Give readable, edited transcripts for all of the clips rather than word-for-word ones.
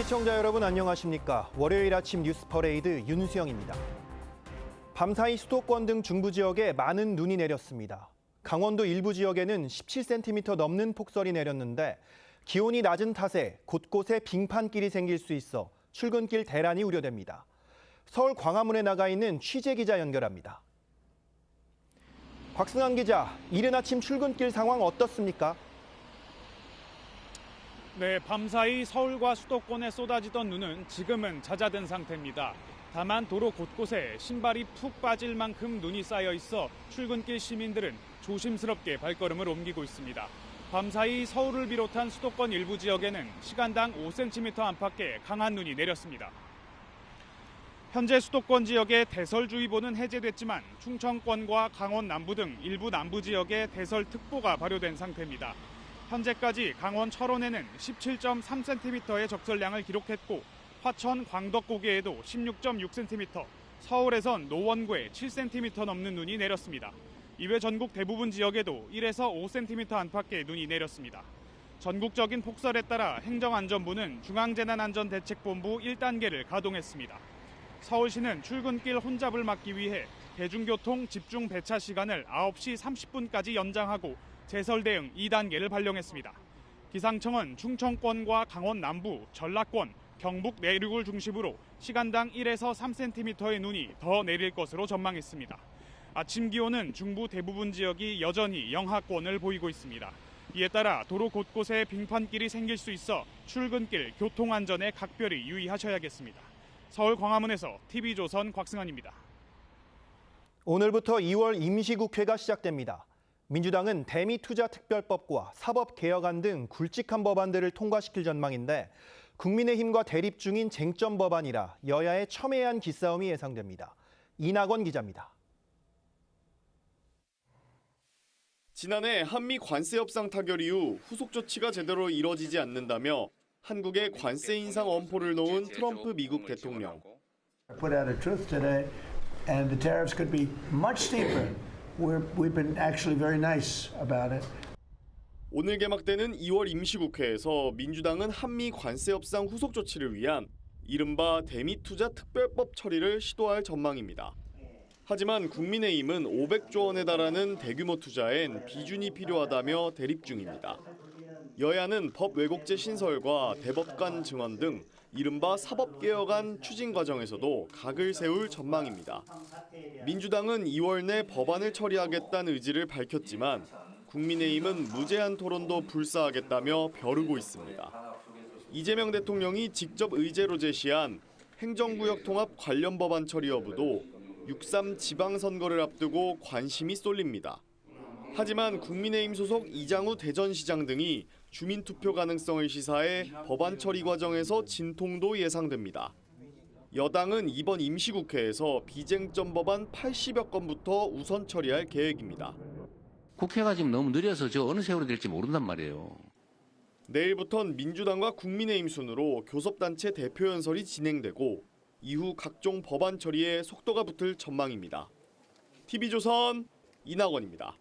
시청자 여러분 안녕하십니까? 월요일 아침 뉴스 퍼레이드 윤수영입니다. 밤사이 수도권 등 중부 지역에 많은 눈이 내렸습니다. 강원도 일부 지역에는 17cm 넘는 폭설이 내렸는데 기온이 낮은 탓에 곳곳에 빙판길이 생길 수 있어 출근길 대란이 우려됩니다. 서울 광화문에 나가 있는 취재 기자 연결합니다. 곽승환 기자, 이른 아침 출근길 상황 어떻습니까? 네, 밤사이 서울과 수도권에 쏟아지던 눈은 지금은 잦아든 상태입니다. 다만 도로 곳곳에 신발이 푹 빠질 만큼 눈이 쌓여 있어 출근길 시민들은 조심스럽게 발걸음을 옮기고 있습니다. 밤사이 서울을 비롯한 수도권 일부 지역에는 시간당 5cm 안팎의 강한 눈이 내렸습니다. 현재 수도권 지역에 대설주의보는 해제됐지만 충청권과 강원 남부 등 일부 남부 지역에 대설특보가 발효된 상태입니다. 현재까지 강원 철원에는 17.3cm의 적설량을 기록했고 화천 광덕고개에도 16.6cm, 서울에선 노원구에 7cm 넘는 눈이 내렸습니다. 이외 전국 대부분 지역에도 1에서 5cm 안팎의 눈이 내렸습니다. 전국적인 폭설에 따라 행정안전부는 중앙재난안전대책본부 1단계를 가동했습니다. 서울시는 출근길 혼잡을 막기 위해 대중교통 집중 배차 시간을 9시 30분까지 연장하고 제설 대응 2단계를 발령했습니다. 기상청은 충청권과 강원 남부, 전라권, 경북 내륙을 중심으로 시간당 1에서 3cm의 눈이 더 내릴 것으로 전망했습니다. 아침 기온은 중부 대부분 지역이 여전히 영하권을 보이고 있습니다. 이에 따라 도로 곳곳에 빙판길이 생길 수 있어 출근길 교통안전에 각별히 유의하셔야겠습니다. 서울 광화문에서 TV조선 곽승환입니다. 오늘부터 2월 임시국회가 시작됩니다. 민주당은 대미투자특별법과 사법개혁안 등 굵직한 법안들을 통과시킬 전망인데 국민의힘과 대립 중인 쟁점 법안이라 여야의 첨예한 기싸움이 예상됩니다. 이낙원 기자입니다. 지난해 한미 관세 협상 타결 이후 후속 조치가 제대로 이뤄지지 않는다며 한국에 관세 인상 엄포를 놓은 트럼프 미국 대통령. Put out a truth today, and the tariffs could be much steeper. We've been actually very nice about it. 오늘 개막되는 2월 임시국회에서 민주당은 한미 관세 협상 후속 조치를 위한 이른바 대미투자특별법 처리를 시도할 전망입니다. 하지만 국민의힘은 500조 원에 달하는 대규모 투자엔 비준이 필요하다며 대립 중입니다. 여야는 법 왜곡죄 신설과 대법관 증언 등 이른바 사법개혁안 추진 과정에서도 각을 세울 전망입니다. 민주당은 2월 내 법안을 처리하겠다는 의지를 밝혔지만 국민의힘은 무제한 토론도 불사하겠다며 벼르고 있습니다. 이재명 대통령이 직접 의제로 제시한 행정구역 통합 관련 법안 처리 여부도 6.3 지방선거를 앞두고 관심이 쏠립니다. 하지만 국민의힘 소속 이장우 대전시장 등이 주민투표 가능성을 시사해 법안 처리 과정에서 진통도 예상됩니다. 여당은 이번 임시국회에서 비쟁점 법안 80여 건부터 우선 처리할 계획입니다. 국회가 지금 너무 느려서 저 어느 세월이 될지 모른단 말이에요. 내일부터는 민주당과 국민의힘 순으로 교섭단체 대표 연설이 진행되고 이후 각종 법안 처리에 속도가 붙을 전망입니다. TV조선 이낙원입니다.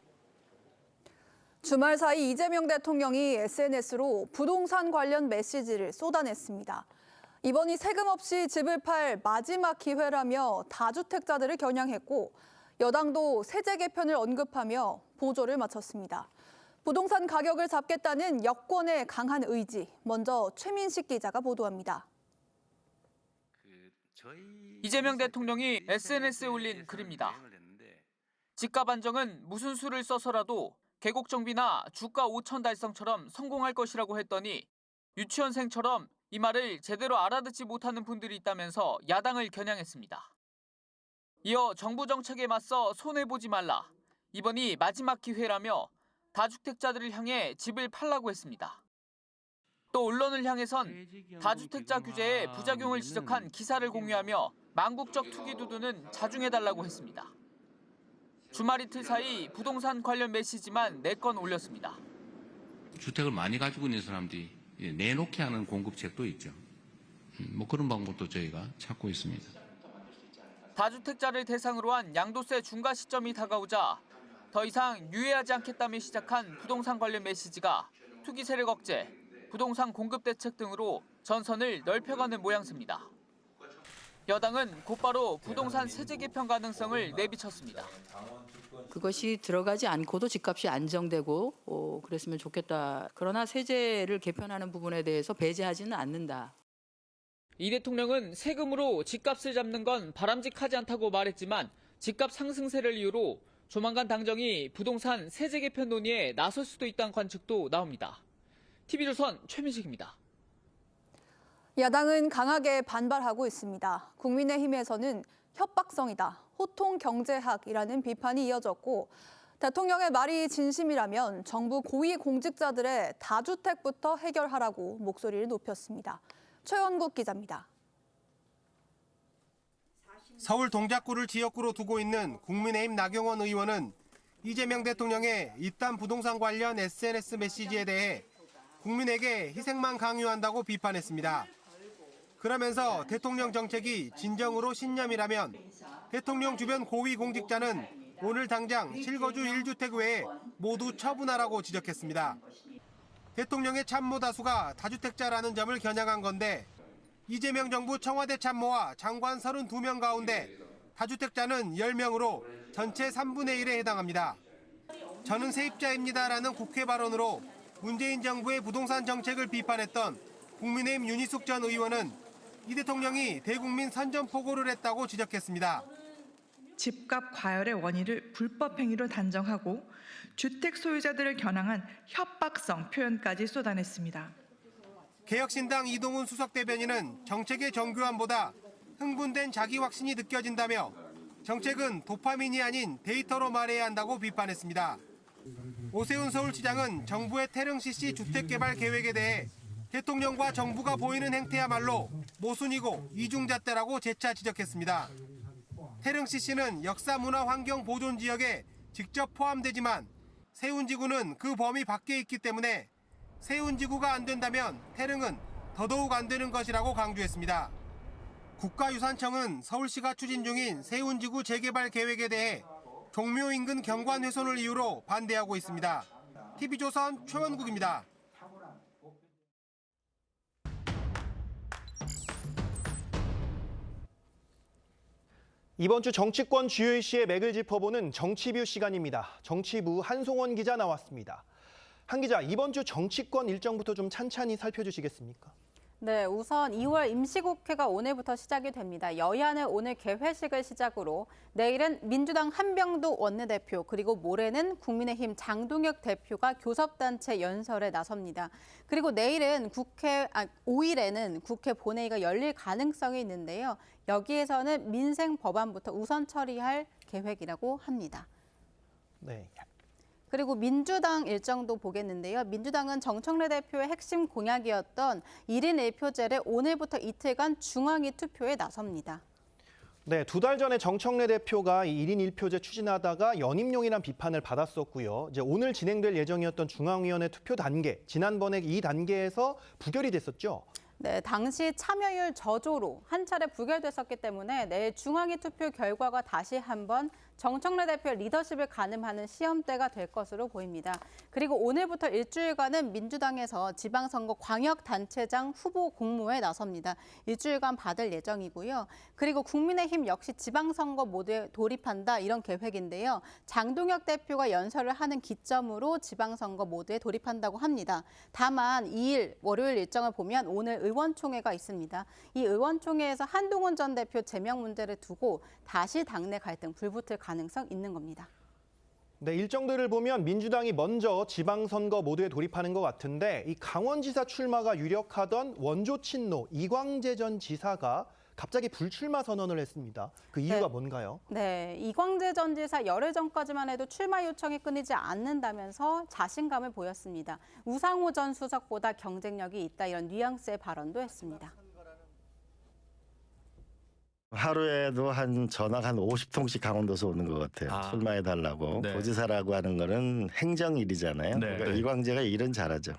주말 사이 이재명 대통령이 SNS로 부동산 관련 메시지를 쏟아냈습니다. 이번이 세금 없이 집을 팔 마지막 기회라며 다주택자들을 겨냥했고 여당도 세제 개편을 언급하며 보조를 마쳤습니다. 부동산 가격을 잡겠다는 여권의 강한 의지, 먼저 최민식 기자가 보도합니다. 이재명 대통령이 SNS에 올린 글입니다. 집값 안정은 무슨 수를 써서라도 계곡 정비나 주가 5천 달성처럼 성공할 것이라고 했더니 유치원생처럼 이 말을 제대로 알아듣지 못하는 분들이 있다면서 야당을 겨냥했습니다. 이어 정부 정책에 맞서 손해보지 말라. 이번이 마지막 기회라며 다주택자들을 향해 집을 팔라고 했습니다. 또 언론을 향해선 다주택자 규제의 부작용을 지적한 기사를 공유하며 망국적 투기 두두는 자중해달라고 했습니다. 주말 이틀 사이 부동산 관련 메시지만 4건 올렸습니다. 주택을 많이 가지고 있는 사람들이 내놓게 하는 공급책도 있죠. 그런 방법도 저희가 찾고 있습니다. 다주택자를 대상으로 한 양도세 중과 시점이 다가오자 더 이상 유예하지 않겠다며 시작한 부동산 관련 메시지가 투기 세력 억제, 부동산 공급 대책 등으로 전선을 넓혀가는 모양새입니다. 여당은 곧바로 부동산 세제 개편 가능성을 내비쳤습니다. 그것이 들어가지 않고도 집값이 안정되고 그랬으면 좋겠다. 그러나 세제를 개편하는 부분에 대해서 배제하지는 않는다. 이 대통령은 세금으로 집값을 잡는 건 바람직하지 않다고 말했지만 집값 상승세를 이유로 조만간 당정이 부동산 세제 개편 논의에 나설 수도 있다는 관측도 나옵니다. TV조선 최민식입니다. 야당은 강하게 반발하고 있습니다. 국민의힘에서는 협박성이다, 호통 경제학이라는 비판이 이어졌고 대통령의 말이 진심이라면 정부 고위 공직자들의 다주택부터 해결하라고 목소리를 높였습니다. 최원국 기자입니다. 서울 동작구를 지역구로 두고 있는 국민의힘 나경원 의원은 이재명 대통령의 이딴 부동산 관련 SNS 메시지에 대해 국민에게 희생만 강요한다고 비판했습니다. 그러면서 대통령 정책이 진정으로 신념이라면 대통령 주변 고위 공직자는 오늘 당장 실거주 1주택 외에 모두 처분하라고 지적했습니다. 대통령의 참모 다수가 다주택자라는 점을 겨냥한 건데 이재명 정부 청와대 참모와 장관 32명 가운데 다주택자는 10명으로 전체 3분의 1에 해당합니다. 저는 세입자입니다라는 국회 발언으로 문재인 정부의 부동산 정책을 비판했던 국민의힘 윤희숙 전 의원은 이 대통령이 대국민 선전포고를 했다고 지적했습니다. 집값 과열의 원인을 불법 행위로 단정하고 주택 소유자들을 겨냥한 협박성 표현까지 쏟아냈습니다. 개혁신당 이동훈 수석대변인은 정책의 정교함보다 흥분된 자기 확신이 느껴진다며 정책은 도파민이 아닌 데이터로 말해야 한다고 비판했습니다. 오세훈 서울시장은 정부의 태릉 CC 주택개발 계획에 대해 대통령과 정부가 보이는 행태야말로 모순이고 이중잣대라고 재차 지적했습니다. 태릉 CC는 역사문화환경보존지역에 직접 포함되지만 세운지구는 그 범위 밖에 있기 때문에 세운지구가 안 된다면 태릉은 더더욱 안 되는 것이라고 강조했습니다. 국가유산청은 서울시가 추진 중인 세운지구 재개발 계획에 대해 종묘 인근 경관 훼손을 이유로 반대하고 있습니다. TV조선 최원국입니다. 이번 주 정치권 주요 이슈의 맥을 짚어보는 정치뷰 시간입니다. 정치부 한송원 기자 나왔습니다. 한 기자, 이번 주 정치권 일정부터 좀 찬찬히 살펴주시겠습니까? 네, 우선 2월 임시국회가 오늘부터 시작이 됩니다. 여야는 오늘 개회식을 시작으로 내일은 민주당 한병도 원내대표 그리고 모레는 국민의힘 장동혁 대표가 교섭단체 연설에 나섭니다. 그리고 5일에는 국회 본회의가 열릴 가능성이 있는데요. 여기에서는 민생 법안부터 우선 처리할 계획이라고 합니다. 네. 그리고 민주당 일정도 보겠는데요. 민주당은 정청래 대표의 핵심 공약이었던 1인 1표제를 오늘부터 이틀간 중앙위 투표에 나섭니다. 네, 2달 전에 정청래 대표가 이 1인 1표제 추진하다가 연임용이란 비판을 받았었고요. 이제 오늘 진행될 예정이었던 중앙위원회 투표 단계, 지난번에 이 단계에서 부결이 됐었죠. 네, 당시 참여율 저조로 한 차례 부결됐었기 때문에 내일 중앙위 투표 결과가 다시 한번 정청래 대표의 리더십을 가늠하는 시험대가 될 것으로 보입니다. 그리고 오늘부터 일주일간은 민주당에서 지방선거 광역단체장 후보 공모에 나섭니다. 일주일간 받을 예정이고요. 그리고 국민의힘 역시 지방선거 모드에 돌입한다 이런 계획인데요. 장동혁 대표가 연설을 하는 기점으로 지방선거 모드에 돌입한다고 합니다. 다만 2일 월요일 일정을 보면 오늘 의원총회가 있습니다. 이 의원총회에서 한동훈 전 대표 제명 문제를 두고 다시 당내 갈등 불붙을 가능성 있는 겁니다. 네, 일정들을 보면 민주당이 먼저 지방선거 모드에 돌입하는 것 같은데 이 강원지사 출마가 유력하던 원조 친노 이광재 전 지사가 갑자기 불출마 선언을 했습니다. 그 이유가 뭔가요? 네, 이광재 전 지사 열흘 전까지만 해도 출마 요청이 끊이지 않는다면서 자신감을 보였습니다. 우상호 전 수석보다 경쟁력이 있다 이런 뉘앙스의 발언도 했습니다. 하루에도 전화가 한 50통씩 강원도에서 오는 것 같아요. 출마해달라고. 네. 도지사라고 하는 거는 행정일이잖아요. 네. 그러니까 이광재가 일은 잘하죠.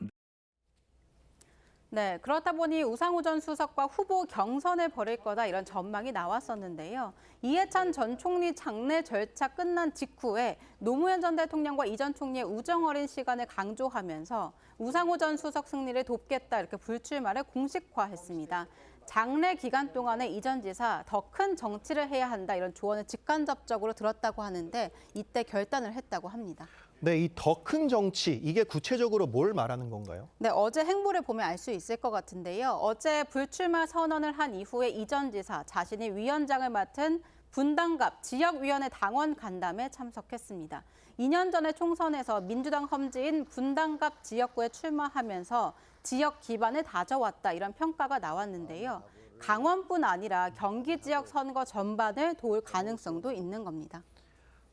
네, 그렇다 보니 우상호 전 수석과 후보 경선을 벌일 거다 이런 전망이 나왔었는데요. 이해찬 전 총리 장례 절차 끝난 직후에 노무현 전 대통령과 이 전 총리의 우정 어린 시간을 강조하면서 우상호 전 수석 승리를 돕겠다 이렇게 불출마를 공식화했습니다. 장례 기간 동안에 이 전 지사 더 큰 정치를 해야 한다 이런 조언을 직간접적으로 들었다고 하는데 이때 결단을 했다고 합니다. 네, 이 더 큰 정치, 이게 구체적으로 뭘 말하는 건가요? 네, 어제 행보를 보면 알 수 있을 것 같은데요. 어제 불출마 선언을 한 이후에 이 전 지사 자신이 위원장을 맡은 분당갑 지역위원회 당원 간담회에 참석했습니다. 2년 전에 총선에서 민주당 험지인 분당갑 지역구에 출마하면서 지역 기반을 다져왔다 이런 평가가 나왔는데요. 강원뿐 아니라 경기 지역 선거 전반을 도울 가능성도 있는 겁니다.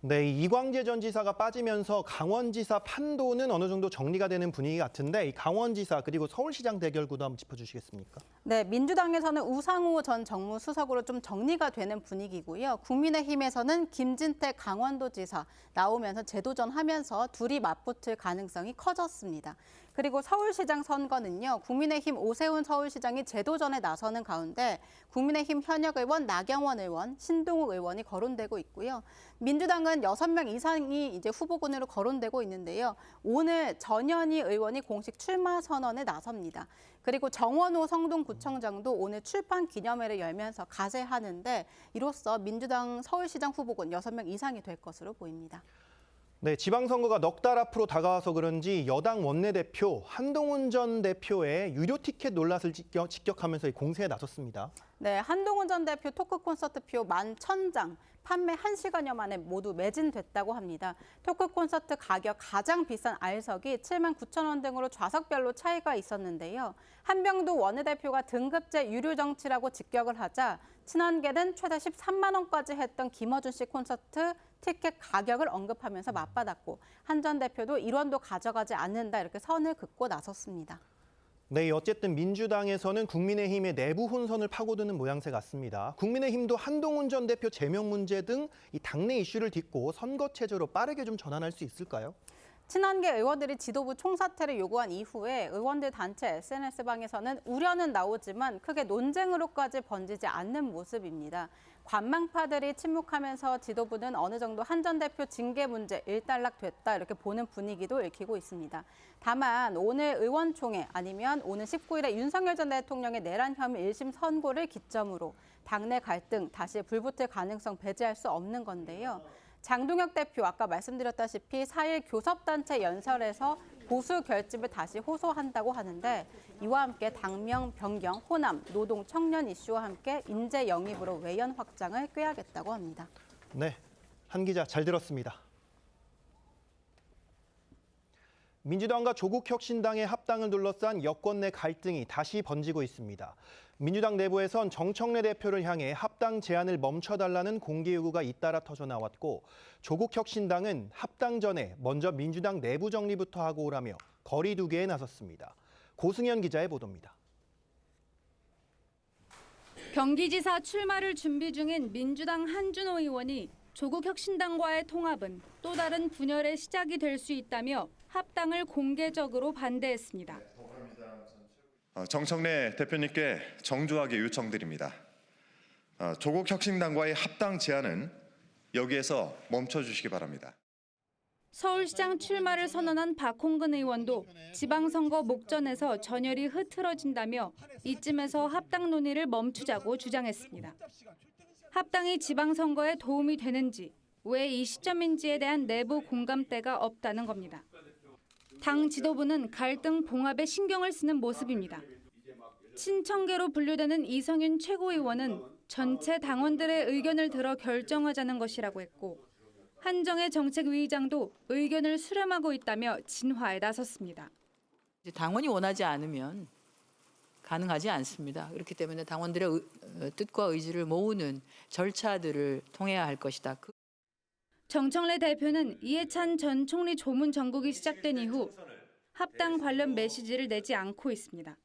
네, 이광재 전 지사가 빠지면서 강원지사 판도는 어느 정도 정리가 되는 분위기 같은데 이 강원지사 그리고 서울시장 대결 구도 한번 짚어주시겠습니까? 네, 민주당에서는 우상호 전 정무수석으로 좀 정리가 되는 분위기고요. 국민의힘에서는 김진태 강원도지사 나오면서 재도전하면서 둘이 맞붙을 가능성이 커졌습니다. 그리고 서울시장 선거는요. 국민의힘 오세훈 서울시장이 재도전에 나서는 가운데 국민의힘 현역 의원 나경원 의원, 신동욱 의원이 거론되고 있고요. 민주당은 6명 이상이 이제 후보군으로 거론되고 있는데요. 오늘 전현희 의원이 공식 출마 선언에 나섭니다. 그리고 정원호 성동구청장도 오늘 출판 기념회를 열면서 가세하는데 이로써 민주당 서울시장 후보군 6명 이상이 될 것으로 보입니다. 네, 지방선거가 넉 달 앞으로 다가와서 그런지 여당 원내대표 한동훈 전 대표의 유료 티켓 논란을 직격하면서 공세에 나섰습니다. 네, 한동훈 전 대표 토크 콘서트표 11,000장 판매 1시간여 만에 모두 매진됐다고 합니다. 토크 콘서트 가격 가장 비싼 R석이 79,000원 등으로 좌석별로 차이가 있었는데요. 한병도 원내대표가 등급제 유료 정치라고 직격을 하자 친한계는 최대 13만 원까지 했던 김어준 씨 콘서트 티켓 가격을 언급하면서 맞받았고 한 전 대표도 1원도 가져가지 않는다 이렇게 선을 긋고 나섰습니다. 네, 어쨌든 민주당에서는 국민의힘의 내부 혼선을 파고드는 모양새 같습니다. 국민의힘도 한동훈 전 대표 제명 문제 등 이 당내 이슈를 딛고 선거 체제로 빠르게 좀 전환할 수 있을까요? 친한계 의원들이 지도부 총사퇴를 요구한 이후에 의원들 단체 SNS방에서는 우려는 나오지만 크게 논쟁으로까지 번지지 않는 모습입니다. 관망파들이 침묵하면서 지도부는 어느 정도 한 전 대표 징계 문제 일단락됐다 이렇게 보는 분위기도 읽히고 있습니다. 다만 오늘 의원총회 아니면 오늘 19일에 윤석열 전 대통령의 내란 혐의 1심 선고를 기점으로 당내 갈등 다시 불붙을 가능성 배제할 수 없는 건데요. 장동혁 대표 아까 말씀드렸다시피 4일 교섭단체 연설에서 보수 결집을 다시 호소한다고 하는데 이와 함께 당명 변경, 호남, 노동, 청년 이슈와 함께 인재 영입으로 외연 확장을 꾀하겠다고 합니다. 네, 한 기자 잘 들었습니다. 민주당과 조국혁신당의 합당을 둘러싼 여권 내 갈등이 다시 번지고 있습니다. 민주당 내부에선 정청래 대표를 향해 합당 제안을 멈춰달라는 공개 요구가 잇따라 터져 나왔고 조국혁신당은 합당 전에 먼저 민주당 내부 정리부터 하고 오라며 거리 두기에 나섰습니다. 고승현 기자의 보도입니다. 경기지사 출마를 준비 중인 민주당 한준호 의원이 조국혁신당과의 통합은 또 다른 분열의 시작이 될 수 있다며 합당을 공개적으로 반대했습니다. 정청래 대표님께 정중하게 요청드립니다. 조국혁신당과의 합당 제안은 여기에서 멈춰주시기 바랍니다. 서울시장 출마를 선언한 박홍근 의원도 지방선거 목전에서 전열이 흐트러진다며 이쯤에서 합당 논의를 멈추자고 주장했습니다. 합당이 지방선거에 도움이 되는지, 왜 이 시점인지에 대한 내부 공감대가 없다는 겁니다. 당 지도부는 갈등 봉합에 신경을 쓰는 모습입니다. 친청계로 분류되는 이성윤 최고위원은 전체 당원들의 의견을 들어 결정하자는 것이라고 했고 한정혜 정책위의장도 의견을 수렴하고 있다며 진화에 나섰습니다. 당원이 원하지 않으면 가능하지 않습니다. 그렇기 때문에 당원들의 뜻과 의지를 모으는 절차들을 통해야 할 것이다. 정청래 대표는 이해찬 전 총리 조문 정국이 시작된 이후 합당 관련 메시지를 내지 않고 있습니다.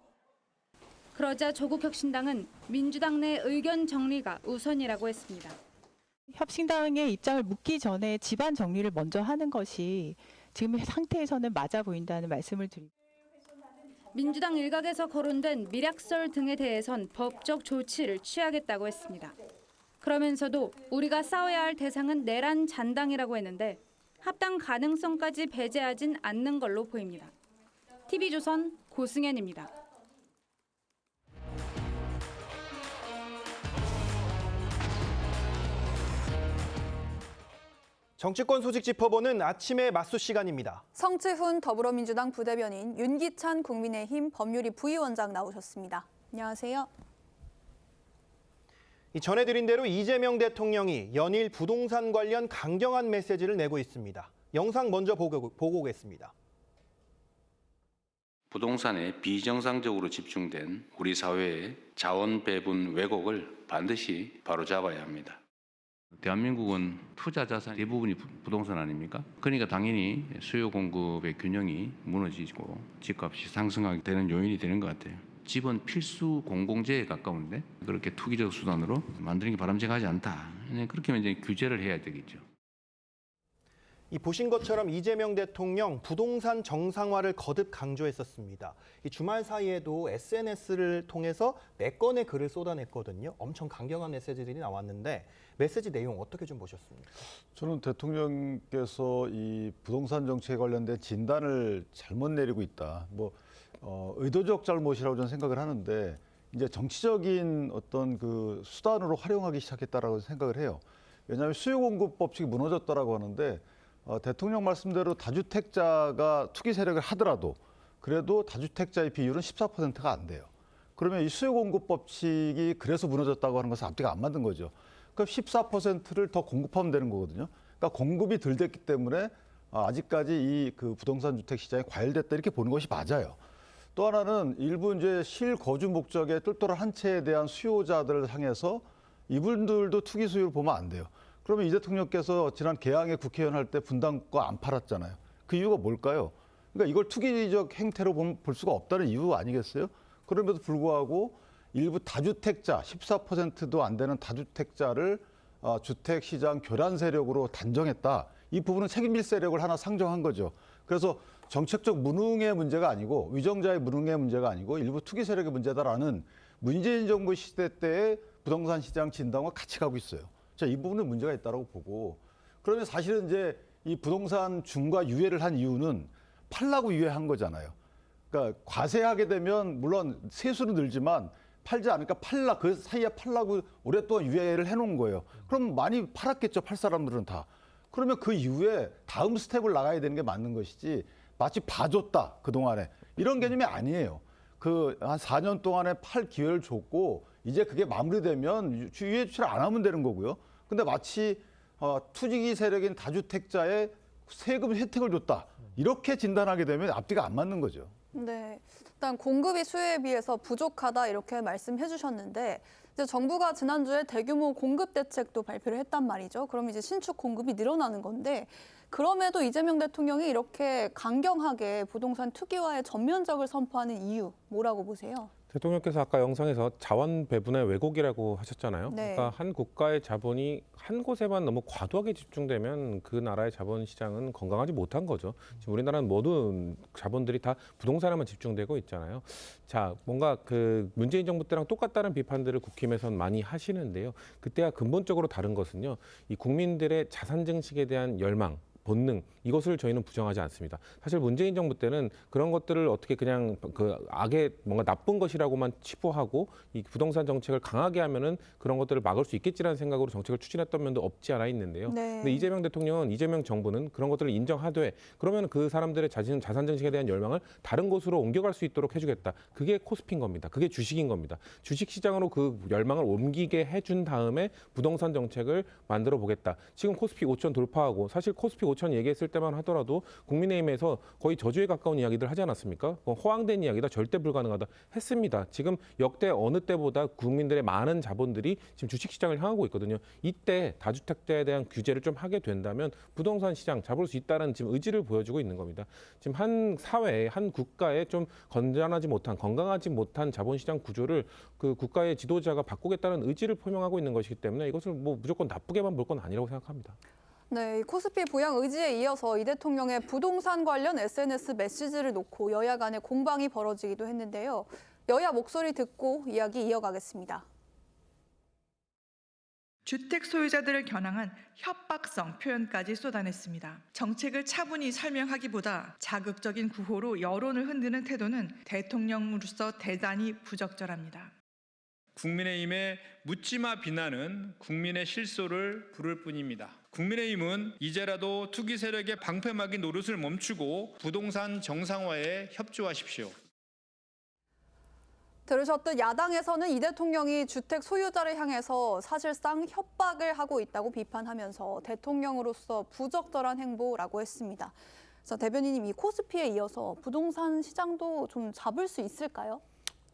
그러자 조국혁신당은 민주당 내 의견 정리가 우선이라고 했습니다. 혁신당의 입장을 묻기 전에 집안 정리를 먼저 하는 것이 지금 상태에서는 맞아 보인다는 말씀을 드립니다. 민주당 일각에서 거론된 밀약설 등에 대해선 법적 조치를 취하겠다고 했습니다. 그러면서도 우리가 싸워야 할 대상은 내란 잔당이라고 했는데 합당 가능성까지 배제하진 않는 걸로 보입니다. TV조선 고승현입니다. 정치권 소식 짚어보는 아침의 맞수 시간입니다. 성치훈 더불어민주당 부대변인, 윤기찬 국민의힘 법률위 부위원장 나오셨습니다. 안녕하세요. 전해드린 대로 이재명 대통령이 연일 부동산 관련 강경한 메시지를 내고 있습니다. 영상 먼저 보고 오겠습니다. 부동산에 비정상적으로 집중된 우리 사회의 자원 배분 왜곡을 반드시 바로잡아야 합니다. 대한민국은 투자 자산 대부분이 부동산 아닙니까? 그러니까 당연히 수요 공급의 균형이 무너지고 집값이 상승하게 되는 요인이 되는 것 같아요. 집은 필수 공공재에 가까운데 그렇게 투기적 수단으로 만드는 게 바람직하지 않다. 그렇게 하면 이제 규제를 해야 되겠죠. 보신 것처럼 이재명 대통령 부동산 정상화를 거듭 강조했었습니다. 주말 사이에도 SNS를 통해서 4건의 글을 쏟아냈거든요. 엄청 강경한 메시지들이 나왔는데 메시지 내용 어떻게 좀 보셨습니까? 저는 대통령께서 이 부동산 정책에 관련된 진단을 잘못 내리고 있다. 의도적 잘못이라고 저는 생각을 하는데 이제 정치적인 어떤 그 수단으로 활용하기 시작했다라고 생각을 해요. 왜냐하면 수요공급 법칙이 무너졌다라고 하는데 대통령 말씀대로 다주택자가 투기 세력을 하더라도 그래도 다주택자의 비율은 14%가 안 돼요. 그러면 이 수요공급 법칙이 그래서 무너졌다고 하는 것은 앞뒤가 안 맞는 거죠. 그럼 14%를 더 공급하면 되는 거거든요. 그러니까 공급이 덜 됐기 때문에 아직까지 이 그 부동산 주택 시장이 과열됐다 이렇게 보는 것이 맞아요. 또 하나는 일부 이제 실거주 목적의 똘똘한 한 채에 대한 수요자들을 향해서 이분들도 투기 수요를 보면 안 돼요. 그러면 이 대통령께서 지난 개항에 국회의원 할 때 분당거 안 팔았잖아요. 그 이유가 뭘까요? 그러니까 이걸 투기적 행태로 볼 수가 없다는 이유 아니겠어요? 그럼에도 불구하고 일부 다주택자, 14%도 안 되는 다주택자를 주택시장 교란 세력으로 단정했다. 이 부분은 책임질 세력을 하나 상정한 거죠. 그래서 정책적 무능의 문제가 아니고 위정자의 무능의 문제가 아니고 일부 투기 세력의 문제다라는 문재인 정부 시대 때의 부동산 시장 진단과 같이 가고 있어요. 자, 이 부분은 문제가 있다고 보고 그러면 사실은 이제 이 부동산 중과 유예를 한 이유는 팔라고 유예한 거잖아요. 그러니까 과세하게 되면 물론 세수는 늘지만 팔지 않으니까 그 사이에 팔라고 오랫동안 유예를 해놓은 거예요. 그럼 많이 팔았겠죠, 팔 사람들은 다. 그러면 그 이후에 다음 스텝을 나가야 되는 게 맞는 것이지 마치 봐줬다 그동안에 이런 개념이 아니에요. 그 한 4년 동안에 팔 기회를 줬고 이제 그게 마무리되면 유예 조치를 안 하면 되는 거고요. 근데 마치 투기기 세력인 다주택자의 세금 혜택을 줬다. 이렇게 진단하게 되면 앞뒤가 안 맞는 거죠. 네, 일단 공급이 수요에 비해서 부족하다 이렇게 말씀해 주셨는데 이제 정부가 지난주에 대규모 공급 대책도 발표를 했단 말이죠. 그럼 이제 신축 공급이 늘어나는 건데 그럼에도 이재명 대통령이 이렇게 강경하게 부동산 투기와의 전면적을 선포하는 이유 뭐라고 보세요? 대통령께서 아까 영상에서 자원 배분의 왜곡이라고 하셨잖아요. 네. 그러니까 한 국가의 자본이 한 곳에만 너무 과도하게 집중되면 그 나라의 자본 시장은 건강하지 못한 거죠. 지금 우리나라는 모든 자본들이 다 부동산에만 집중되고 있잖아요. 자, 뭔가 그 문재인 정부 때랑 똑같다는 비판들을 국힘에서는 많이 하시는데요. 그때와 근본적으로 다른 것은요. 이 국민들의 자산 증식에 대한 열망, 본능 이것을 저희는 부정하지 않습니다. 사실 문재인 정부 때는 그런 것들을 어떻게 그냥 그 악의 뭔가 나쁜 것이라고만 치부하고 이 부동산 정책을 강하게 하면은 그런 것들을 막을 수 있겠지라는 생각으로 정책을 추진했던 면도 없지 않아 있는데요. 네. 근데 이재명 대통령은 이재명 정부는 그런 것들을 인정하되 그러면 그 사람들의 자산 증식에 대한 열망을 다른 곳으로 옮겨갈 수 있도록 해주겠다. 그게 코스피인 겁니다. 그게 주식인 겁니다. 주식 시장으로 그 열망을 옮기게 해준 다음에 부동산 정책을 만들어 보겠다. 지금 코스피 5천 돌파하고 사실 코스피 5천 얘기했을 때만 하더라도 국민의힘에서 거의 저주에 가까운 이야기들 하지 않았습니까? 허황된 이야기다, 절대 불가능하다 했습니다. 지금 역대 어느 때보다 국민들의 많은 자본들이 지금 주식시장을 향하고 있거든요. 이때 다주택자에 대한 규제를 좀 하게 된다면 부동산 시장 잡을 수 있다는 지금 의지를 보여주고 있는 겁니다. 지금 한 사회에, 한 국가에 좀 건전하지 못한, 건강하지 못한 자본시장 구조를 그 국가의 지도자가 바꾸겠다는 의지를 표명하고 있는 것이기 때문에 이것을 뭐 무조건 나쁘게만 볼 건 아니라고 생각합니다. 네, 이 코스피 부양 의지에 이어서 이 대통령의 부동산 관련 SNS 메시지를 놓고 여야 간의 공방이 벌어지기도 했는데요. 여야 목소리 듣고 이야기 이어가겠습니다. 주택 소유자들을 겨냥한 협박성 표현까지 쏟아냈습니다. 정책을 차분히 설명하기보다 자극적인 구호로 여론을 흔드는 태도는 대통령으로서 대단히 부적절합니다. 국민의힘의 묻지마 비난은 국민의 실소를 부를 뿐입니다. 국민의힘은 이제라도 투기 세력의 방패막이 노릇을 멈추고 부동산 정상화에 협조하십시오. 들으셨듯 야당에서는 이 대통령이 주택 소유자를 향해서 사실상 협박을 하고 있다고 비판하면서 대통령으로서 부적절한 행보라고 했습니다. 자, 대변인님, 이 코스피에 이어서 부동산 시장도 좀 잡을 수 있을까요?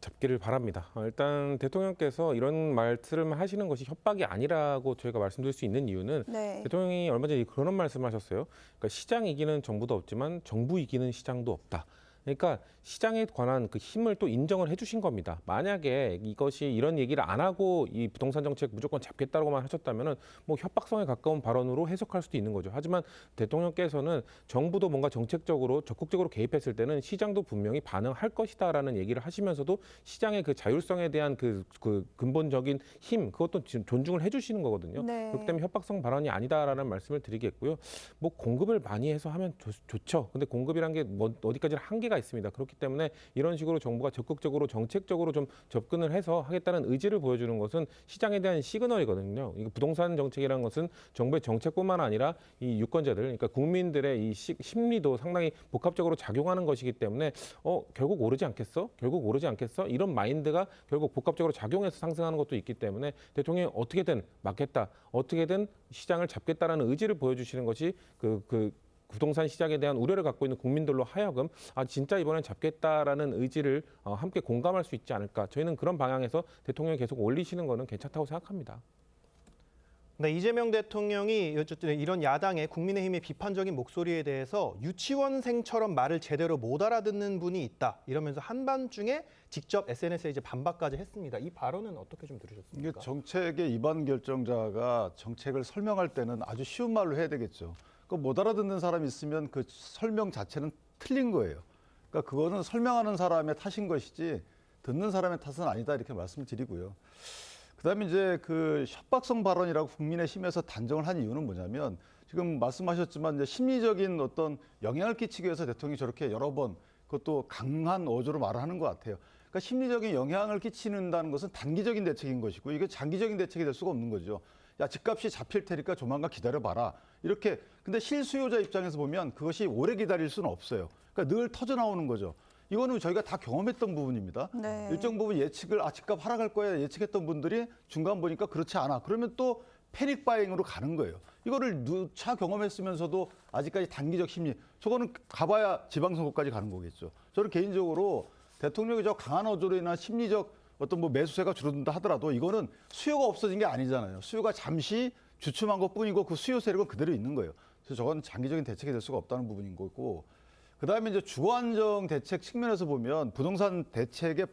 잡기를 바랍니다. 일단 대통령께서 이런 말씀을 하시는 것이 협박이 아니라고 저희가 말씀드릴 수 있는 이유는 네. 대통령이 얼마 전에 그런 말씀을 하셨어요. 그러니까 시장 이기는 정부도 없지만 정부 이기는 시장도 없다. 그러니까 시장에 관한 그 힘을 또 인정을 해주신 겁니다. 만약에 이것이 이런 얘기를 안 하고 이 부동산 정책 무조건 잡겠다고만 하셨다면은 뭐 협박성에 가까운 발언으로 해석할 수도 있는 거죠. 하지만 대통령께서는 정부도 뭔가 정책적으로 적극적으로 개입했을 때는 시장도 분명히 반응할 것이다라는 얘기를 하시면서도 시장의 그 자율성에 대한 그 근본적인 힘 그것도 지금 존중을 해주시는 거거든요. 네. 그렇기 때문에 협박성 발언이 아니다라는 말씀을 드리겠고요. 뭐 공급을 많이 해서 하면 좋죠. 근데 공급이란 게 뭐 어디까지나 한계가 있습니다. 그렇기 때문에 이런 식으로 정부가 적극적으로 정책적으로 좀 접근을 해서 하겠다는 의지를 보여주는 것은 시장에 대한 시그널이거든요. 이거 부동산 정책이라는 것은 정부의 정책뿐만 아니라 이 유권자들, 그러니까 국민들의 이 심리도 상당히 복합적으로 작용하는 것이기 때문에 결국 오르지 않겠어? 결국 오르지 않겠어? 이런 마인드가 결국 복합적으로 작용해서 상승하는 것도 있기 때문에 대통령이 어떻게든 막겠다, 어떻게든 시장을 잡겠다라는 의지를 보여주시는 것이 부동산 시장에 대한 우려를 갖고 있는 국민들로 하여금 진짜 이번엔 잡겠다라는 의지를 함께 공감할 수 있지 않을까. 저희는 그런 방향에서 대통령이 계속 올리시는 거는 괜찮다고 생각합니다. 네, 이재명 대통령이 이런 야당의 국민의힘의 비판적인 목소리에 대해서 유치원생처럼 말을 제대로 못 알아듣는 분이 있다. 이러면서 한밤중에 직접 SNS에 이제 반박까지 했습니다. 이 발언은 어떻게 좀 들으셨습니까? 이게 정책의 입안 결정자가 정책을 설명할 때는 아주 쉬운 말로 해야 되겠죠. 못 알아듣는 사람이 있으면 그 설명 자체는 틀린 거예요. 그러니까 그거는 설명하는 사람의 탓인 것이지 듣는 사람의 탓은 아니다 이렇게 말씀을 드리고요. 그다음에 이제 그 협박성 발언이라고 국민의힘에서 단정을 한 이유는 뭐냐면 지금 말씀하셨지만 이제 심리적인 어떤 영향을 끼치기 위해서 대통령이 저렇게 여러 번 그것도 강한 어조로 말을 하는 것 같아요. 그러니까 심리적인 영향을 끼치는다는 것은 단기적인 대책인 것이고 이게 장기적인 대책이 될 수가 없는 거죠. 야, 집값이 잡힐 테니까 조만간 기다려봐라. 이렇게. 근데 실수요자 입장에서 보면 그것이 오래 기다릴 수는 없어요. 그러니까 늘 터져나오는 거죠. 이거는 저희가 다 경험했던 부분입니다. 네. 일정 부분 예측을 집값 하락할 거야 예측했던 분들이 중간 보니까 그렇지 않아. 그러면 또 패닉 바잉으로 가는 거예요. 이거를 누차 경험했으면서도 아직까지 단기적 심리. 저거는 가봐야 지방선거까지 가는 거겠죠. 저는 개인적으로 대통령이 저 강한 어조로 인한 심리적 어떤 뭐 매수세가 줄어든다 하더라도 이거는 수요가 없어진 게 아니잖아요. 수요가 잠시 주춤한 것뿐이고 그 수요 세력은 그대로 있는 거예요. 그래서 저건 장기적인 대책이 될 수가 없다는 부분인 거고, 그다음에 이제 주거 안정 대책 측면에서 보면 부동산 대책의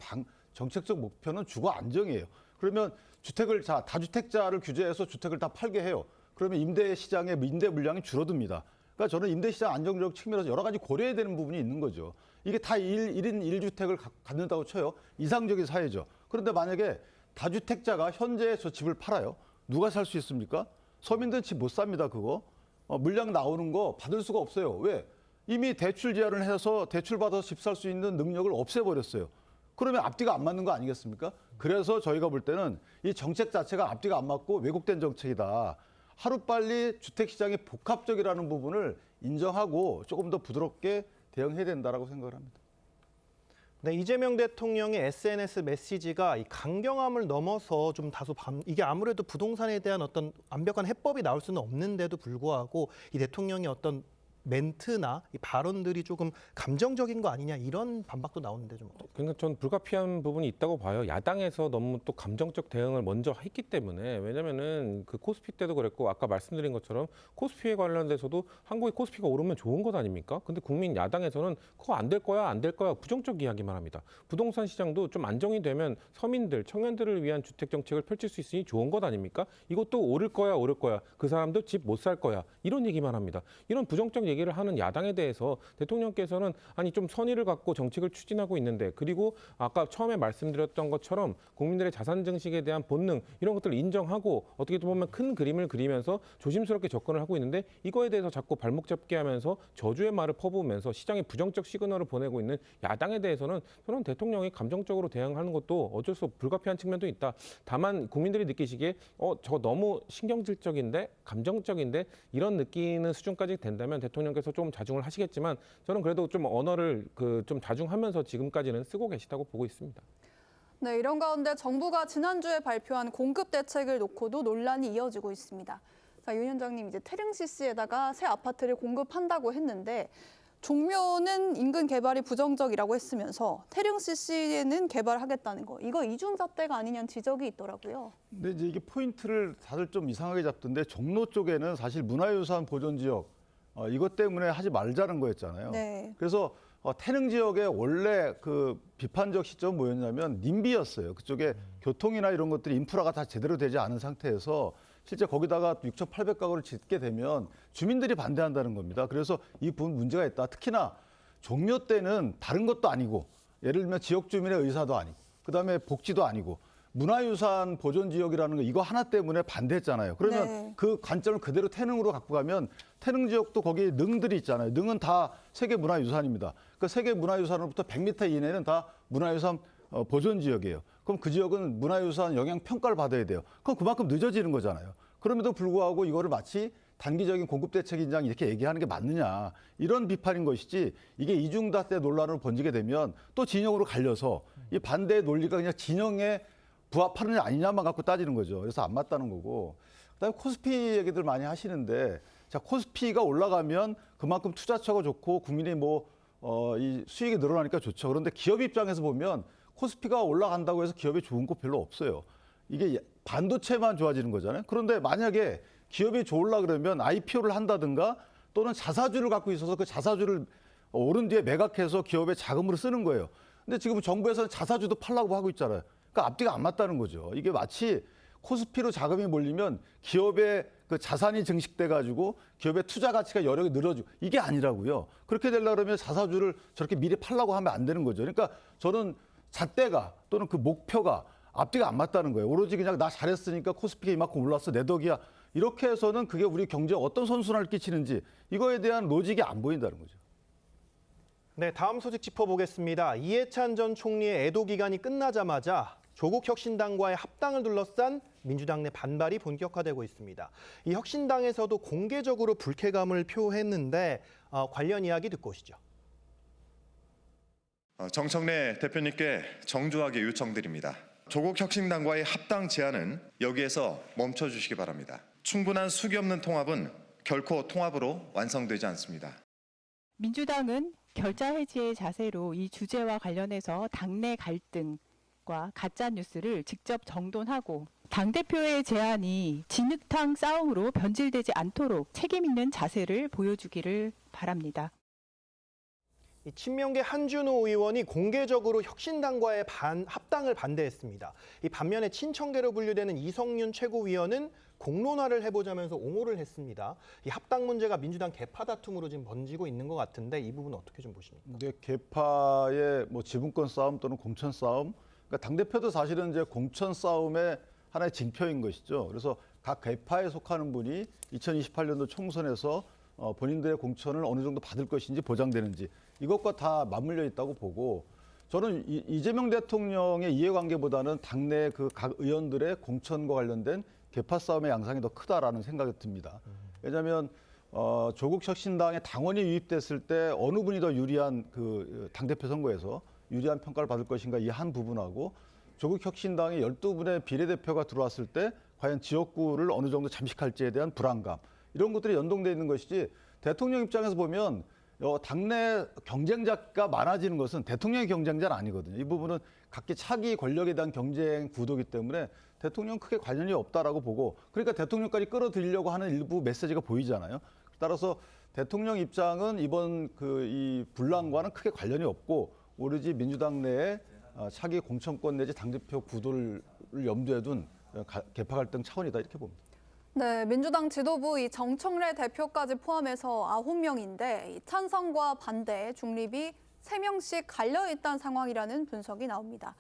정책적 목표는 주거 안정이에요. 그러면 주택을 다주택자를 규제해서 주택을 다 팔게 해요. 그러면 임대 시장의 임대 물량이 줄어듭니다. 그러니까 저는 임대 시장 안정적 측면에서 여러 가지 고려해야 되는 부분이 있는 거죠. 이게 다 1인 1주택을 갖는다고 쳐요. 이상적인 사회죠. 그런데 만약에 다주택자가 현재 저 집을 팔아요. 누가 살 수 있습니까? 서민들은 집 못 삽니다, 그거. 물량 나오는 거 받을 수가 없어요. 왜? 이미 대출 제한을 해서 대출 받아서 집 살 수 있는 능력을 없애버렸어요. 그러면 앞뒤가 안 맞는 거 아니겠습니까? 그래서 저희가 볼 때는 이 정책 자체가 앞뒤가 안 맞고 왜곡된 정책이다. 하루빨리 주택시장이 복합적이라는 부분을 인정하고 조금 더 부드럽게 대응해야 된다라고 생각을 합니다. 네, 이재명 대통령의 SNS 메시지가 이 강경함을 넘어서 좀 다소 이게 아무래도 부동산에 대한 어떤 완벽한 해법이 나올 수는 없는데도 불구하고 이 대통령의 어떤 멘트나 이 발언들이 조금 감정적인 거 아니냐 이런 반박도 나오는데 좀 어떠세요? 그러니까 전 불가피한 부분이 있다고 봐요. 야당에서 너무 또 감정적 대응을 먼저 했기 때문에 왜냐면은 그 코스피 때도 그랬고 아까 말씀드린 것처럼 코스피에 관련돼서도 한국의 코스피가 오르면 좋은 것 아닙니까? 근데 국민 야당에서는 그거 안 될 거야, 안 될 거야 부정적 이야기만 합니다. 부동산 시장도 좀 안정이 되면 서민들, 청년들을 위한 주택 정책을 펼칠 수 있으니 좋은 것 아닙니까? 이것도 오를 거야, 오를 거야. 그 사람도 집 못 살 거야. 이런 얘기만 합니다. 이런 부정적 얘기를 하는 야당에 대해서 대통령께서는 아니 좀 선의를 갖고 정책을 추진하고 있는데 그리고 아까 처음에 말씀드렸던 것처럼 국민들의 자산 증식에 대한 본능 이런 것들을 인정하고 어떻게 보면 큰 그림을 그리면서 조심스럽게 접근을 하고 있는데 이거에 대해서 자꾸 발목 잡게 하면서 저주의 말을 퍼부으면서 시장에 부정적 시그널을 보내고 있는 야당에 대해서는 저는 대통령이 감정적으로 대응하는 것도 어쩔 수 없고 불가피한 측면도 있다. 다만 국민들이 느끼시기에 저거 너무 신경질적인데 감정적인데 이런 느끼는 수준까지 된다면 대통령께서 좀 자중을 하시겠지만 저는 그래도 좀 언어를 좀 자중하면서 지금까지는 쓰고 계시다고 보고 있습니다. 네, 이런 가운데 정부가 지난주에 발표한 공급 대책을 놓고도 논란이 이어지고 있습니다. 자, 윤 위원장님 이제 태릉 CC에다가 새 아파트를 공급한다고 했는데 종묘는 인근 개발이 부정적이라고 했으면서 태릉 CC에는 개발하겠다는 거 이거 이중잣대가 아니냐는 지적이 있더라고요. 근데 이제 이게 포인트를 다들 좀 이상하게 잡던데 종로 쪽에는 사실 문화유산 보존 지역 이것 때문에 하지 말자는 거였잖아요. 네. 그래서 태릉 지역의 원래 그 비판적 시점은 뭐였냐면 님비였어요. 그쪽에 교통이나 이런 것들이 인프라가 다 제대로 되지 않은 상태에서 실제 거기다가 6,800가구를 짓게 되면 주민들이 반대한다는 겁니다. 그래서 이 부분 문제가 있다. 특히나 종묘 때는 다른 것도 아니고 예를 들면 지역 주민의 의사도 아니고 그다음에 복지도 아니고 문화유산 보존 지역이라는 거 이거 하나 때문에 반대했잖아요. 그러면 네. 그 관점을 그대로 태릉으로 갖고 가면 태릉 지역도 거기에 능들이 있잖아요. 능은 다 세계 문화유산입니다. 그 세계 문화유산으로부터 100m 이내는 다 문화유산 보존 지역이에요. 그럼 그 지역은 문화유산 영향 평가를 받아야 돼요. 그럼 그만큼 늦어지는 거잖아요. 그럼에도 불구하고 이거를 마치 단기적인 공급 대책 인장 이렇게 얘기하는 게 맞느냐 이런 비판인 것이지 이게 이중잣대 논란으로 번지게 되면 또 진영으로 갈려서 이 반대의 논리가 그냥 진영에 부합하느냐 아니냐만 갖고 따지는 거죠. 그래서 안 맞다는 거고. 그다음에 코스피 얘기들 많이 하시는데 자 코스피가 올라가면 그만큼 투자처가 좋고 국민이 이 수익이 늘어나니까 좋죠. 그런데 기업 입장에서 보면 코스피가 올라간다고 해서 기업에 좋은 거 별로 없어요. 이게 반도체만 좋아지는 거잖아요. 그런데 만약에 기업이 좋으려 그러면 IPO를 한다든가 또는 자사주를 갖고 있어서 그 자사주를 오른 뒤에 매각해서 기업의 자금으로 쓰는 거예요. 근데 지금 정부에서는 자사주도 팔라고 하고 있잖아요. 그러니까 앞뒤가 안 맞다는 거죠. 이게 마치 코스피로 자금이 몰리면 기업의 그 자산이 증식돼 가지고 기업의 투자 가치가 여력이 늘어지고 이게 아니라고요. 그렇게 되려고 그러면 자사주를 저렇게 미리 팔라고 하면 안 되는 거죠. 그러니까 저는 잣대가 또는 그 목표가 앞뒤가 안 맞다는 거예요. 오로지 그냥 나 잘했으니까 코스피가 이만큼 올랐어 내 덕이야. 이렇게 해서는 그게 우리 경제에 어떤 선순환을 끼치는지 이거에 대한 로직이 안 보인다는 거죠. 네, 다음 소식 짚어보겠습니다. 이해찬 전 총리의 애도 기간이 끝나자마자 조국 혁신당과의 합당을 둘러싼 민주당 내 반발이 본격화되고 있습니다. 이 혁신당에서도 공개적으로 불쾌감을 표했는데 관련 이야기 듣고 오시죠. 정청래 대표님께 정중하게 요청드립니다. 조국 혁신당과의 합당 제안은 여기에서 멈춰주시기 바랍니다. 충분한 수기 없는 통합은 결코 통합으로 완성되지 않습니다. 민주당은 결자 해지의 자세로 이 주제와 관련해서 당내 갈등과 가짜 뉴스를 직접 정돈하고 당대표의 제안이 진흙탕 싸움으로 변질되지 않도록 책임 있는 자세를 보여주기를 바랍니다. 친명계 한준호 의원이 공개적으로 혁신당과의 합당을 반대했습니다. 이 반면에 친청계로 분류되는 이성윤 최고위원은 공론화를 해보자면서 옹호를 했습니다. 이 합당 문제가 민주당 개파 다툼으로 지금 번지고 있는 것 같은데 이 부분 어떻게 좀 보십니까? 근데 개파의 지분권 싸움 또는 공천 싸움, 그러니까 당 대표도 사실은 이제 공천 싸움의 하나의 징표인 것이죠. 그래서 각 개파에 속하는 분이 2028년도 총선에서 본인들의 공천을 어느 정도 받을 것인지 보장되는지 이것과 다 맞물려 있다고 보고 저는 이재명 대통령의 이해관계보다는 당내 그 각 의원들의 공천과 관련된 개파 싸움의 양상이 더 크다라는 생각이 듭니다. 왜냐하면 조국 혁신당에 당원이 유입됐을 때 어느 분이 더 유리한 그 당대표 선거에서 유리한 평가를 받을 것인가 이 한 부분하고 조국 혁신당에 12분의 비례대표가 들어왔을 때 과연 지역구를 어느 정도 잠식할지에 대한 불안감 이런 것들이 연동되어 있는 것이지 대통령 입장에서 보면 당내 경쟁자가 많아지는 것은 대통령의 경쟁자는 아니거든요. 이 부분은 각기 차기 권력에 대한 경쟁 구도이기 때문에 대통령 크게 관련이 없다라고 보고 그러니까 대통령까지 끌어들이려고 하는 일부 메시지가 보이잖아요. 따라서 대통령 입장은 이번 이 분란과는 크게 관련이 없고 오로지 민주당 내에 차기 공천권 내지 당대표 구도를 염두에 둔 개파 갈등 차원이다 이렇게 봅니다. 네, 민주당 지도부 이 정청래 대표까지 포함해서 9명인데 찬성과 반대, 중립이 3명씩 갈려 있다는 상황이라는 분석이 나옵니다.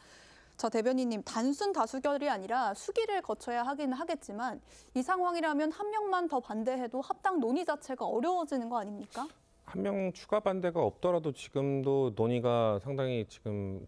자, 대변인님, 단순 다수결이 아니라 수기를 거쳐야 하긴 하겠지만 이 상황이라면 한 명만 더 반대해도 합당 논의 자체가 어려워지는 거 아닙니까? 한 명 추가 반대가 없더라도 지금도 논의가 상당히 지금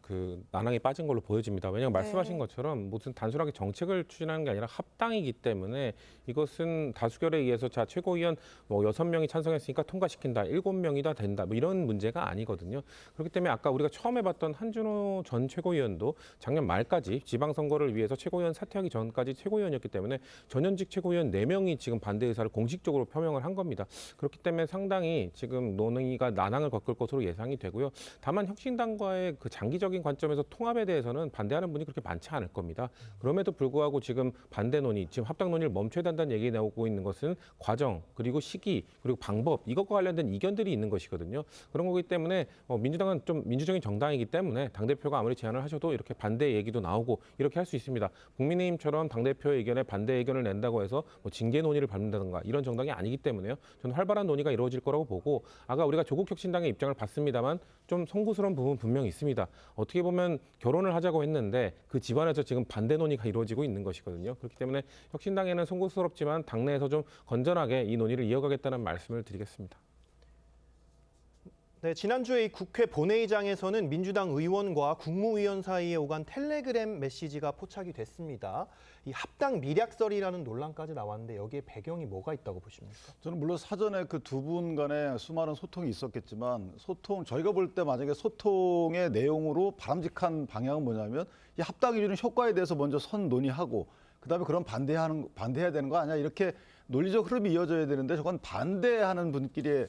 난항에 빠진 걸로 보여집니다. 왜냐하면 말씀하신 것처럼 무슨 단순하게 정책을 추진하는 게 아니라 합당이기 때문에 이것은 다수결에 의해서 자 최고위원 6명이 찬성했으니까 통과시킨다, 7명이다 된다 뭐 이런 문제가 아니거든요. 그렇기 때문에 아까 우리가 처음에 봤던 한준호 전 최고위원도 작년 말까지 지방선거를 위해서 최고위원 사퇴하기 전까지 최고위원이었기 때문에 전현직 최고위원 4명이 지금 반대 의사를 공식적으로 표명을 한 겁니다. 그렇기 때문에 상당히 지금 논의가 난항을 겪을 것으로 예상이 되고요. 다만 혁신당과의 장기적인 관점에서 통합에 대해서는 반대하는 분이 그렇게 많지 않을 겁니다. 그럼에도 불구하고 지금 반대 논의, 지금 합당 논의를 멈춰야 된다는 얘기 나오고 있는 것은 과정, 그리고 시기, 그리고 방법, 이것과 관련된 이견들이 있는 것이거든요. 그런 거기 때문에 민주당은 좀 민주적인 정당이기 때문에 당대표가 아무리 제안을 하셔도 이렇게 반대 얘기도 나오고 이렇게 할 수 있습니다. 국민의힘처럼 당대표의 의견에 반대 의견을 낸다고 해서 징계 논의를 밟는다든가 이런 정당이 아니기 때문에요. 저는 활발한 논의가 이루어질 거라고 보고 아까 우리가 조국혁신당의 입장을 봤습니다만 좀 송구스러운 부분 분명히 있습니다. 어떻게 보면 결혼을 하자고 했는데 그 집안에서 지금 반대 논의가 이루어지고 있는 것이거든요. 그렇기 때문에 혁신당에는 송구스럽지만 당내에서 좀 건전하게 이 논의를 이어가겠다는 말씀을 드리겠습니다. 네, 지난주에 이 국회 본회의장에서는 민주당 의원과 국무위원 사이에 오간 텔레그램 메시지가 포착이 됐습니다. 이 합당 미략설이라는 논란까지 나왔는데 여기에 배경이 뭐가 있다고 보십니까? 저는 물론 사전에 그 두 분 간에 수많은 소통이 있었겠지만 저희가 볼 때 만약에 소통의 내용으로 바람직한 방향은 뭐냐면 이 합당이 주는 효과에 대해서 먼저 선 논의하고 그다음에 그럼 반대해야 되는 거 아니야 이렇게 논리적 흐름이 이어져야 되는데 저건 반대하는 분끼리의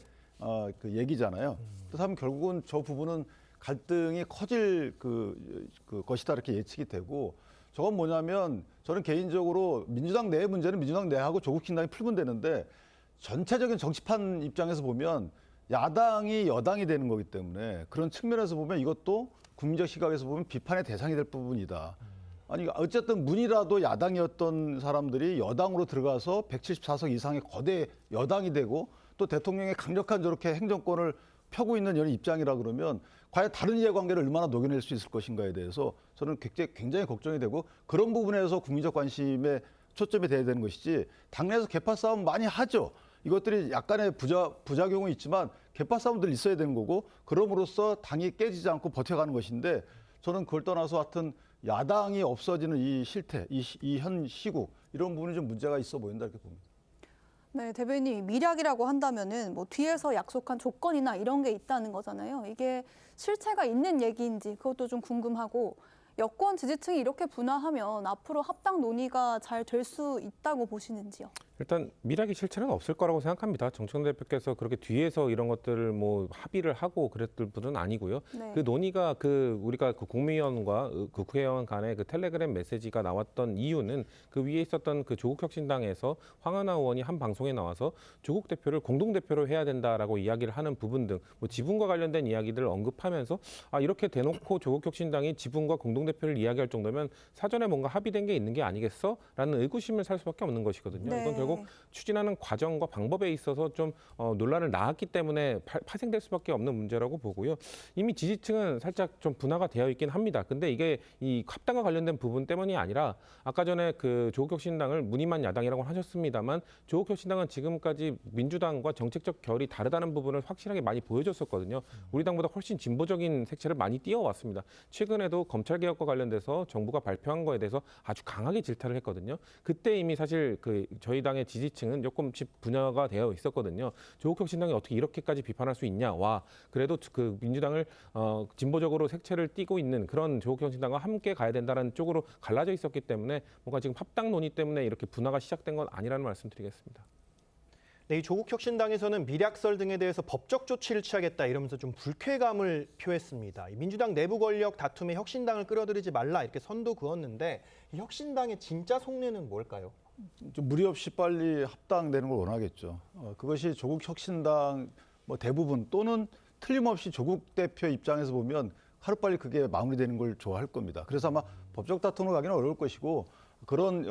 그 얘기잖아요. 그렇다면 결국은 저 부분은 갈등이 커질 것이다 이렇게 예측이 되고 저건 뭐냐면 저는 개인적으로 민주당 내의 문제는 민주당 내하고 조국혁신당이 풀면 되는데 전체적인 정치판 입장에서 보면 야당이 여당이 되는 거기 때문에 그런 측면에서 보면 이것도 국민적 시각에서 보면 비판의 대상이 될 부분이다. 아니 어쨌든 문이라도 야당이었던 사람들이 여당으로 들어가서 174석 이상의 거대 여당이 되고 또 대통령의 강력한 저렇게 행정권을 펴고 있는 이런 입장이라 그러면 과연 다른 이해관계를 얼마나 녹여낼 수 있을 것인가에 대해서 저는 굉장히 걱정이 되고 그런 부분에서 국민적 관심에 초점이 돼야 되는 것이지 당내에서 개파 싸움 많이 하죠. 이것들이 약간의 부작용은 있지만 개파 싸움들 있어야 되는 거고 그럼으로써 당이 깨지지 않고 버텨가는 것인데 저는 그걸 떠나서 하여튼 야당이 없어지는 이 실태, 이 현 시국 이런 부분이 좀 문제가 있어 보인다 이렇게 봅니다. 네, 대변인이 미략이라고 한다면은 뒤에서 약속한 조건이나 이런 게 있다는 거잖아요. 이게 실체가 있는 얘기인지 그것도 좀 궁금하고 여권 지지층이 이렇게 분화하면 앞으로 합당 논의가 잘 될 수 있다고 보시는지요? 일단 미략의 실체는 없을 거라고 생각합니다. 정청래 대표께서 그렇게 뒤에서 이런 것들을 합의를 하고 그랬던 분은 아니고요. 네. 그 논의가 우리가 국무위원과 국회의원 간의 텔레그램 메시지가 나왔던 이유는 그 위에 있었던 조국혁신당에서 황운하 의원이 한 방송에 나와서 조국 대표를 공동대표로 해야 된다라고 이야기를 하는 부분 등 지분과 관련된 이야기들을 언급하면서 이렇게 대놓고 조국혁신당이 지분과 공동대표를 이야기할 정도면 사전에 뭔가 합의된 게 있는 게 아니겠어? 라는 의구심을 살 수밖에 없는 것이거든요. 네. 이건 결국 추진하는 과정과 방법에 있어서 좀 논란을 낳았기 때문에 파생될 수밖에 없는 문제라고 보고요. 이미 지지층은 살짝 좀 분화가 되어 있긴 합니다. 근데 이게 이 합당과 관련된 부분 때문이 아니라 아까 전에 조국혁신당을 무늬만 야당이라고 하셨습니다만 조국혁신당은 지금까지 민주당과 정책적 결이 다르다는 부분을 확실하게 많이 보여줬었거든요. 우리 당보다 훨씬 진보적인 색채를 많이 띄워왔습니다. 최근에도 검찰개혁과 관련돼서 정부가 발표한 거에 대해서 아주 강하게 질타를 했거든요. 그때 이미 사실 저희 당의 지지층은 조금씩 분야가 되어 있었거든요. 조국혁신당이 어떻게 이렇게까지 비판할 수 있냐. 그래도 민주당을 진보적으로 색채를 띠고 있는 그런 조국혁신당과 함께 가야 된다는 쪽으로 갈라져 있었기 때문에 뭔가 지금 합당 논의 때문에 이렇게 분화가 시작된 건 아니라는 말씀 드리겠습니다. 네, 이 조국혁신당에서는 미략설 등에 대해서 법적 조치를 취하겠다 이러면서 좀 불쾌감을 표했습니다. 이 민주당 내부 권력 다툼에 혁신당을 끌어들이지 말라 이렇게 선도 그었는데 이 혁신당의 진짜 속내는 뭘까요? 좀 무리 없이 빨리 합당되는 걸 원하겠죠. 그것이 조국혁신당 뭐 대부분 또는 틀림없이 조국 대표 입장에서 보면 하루빨리 그게 마무리되는 걸 좋아할 겁니다. 그래서 아마 법적 다툼으로 가기는 어려울 것이고 그런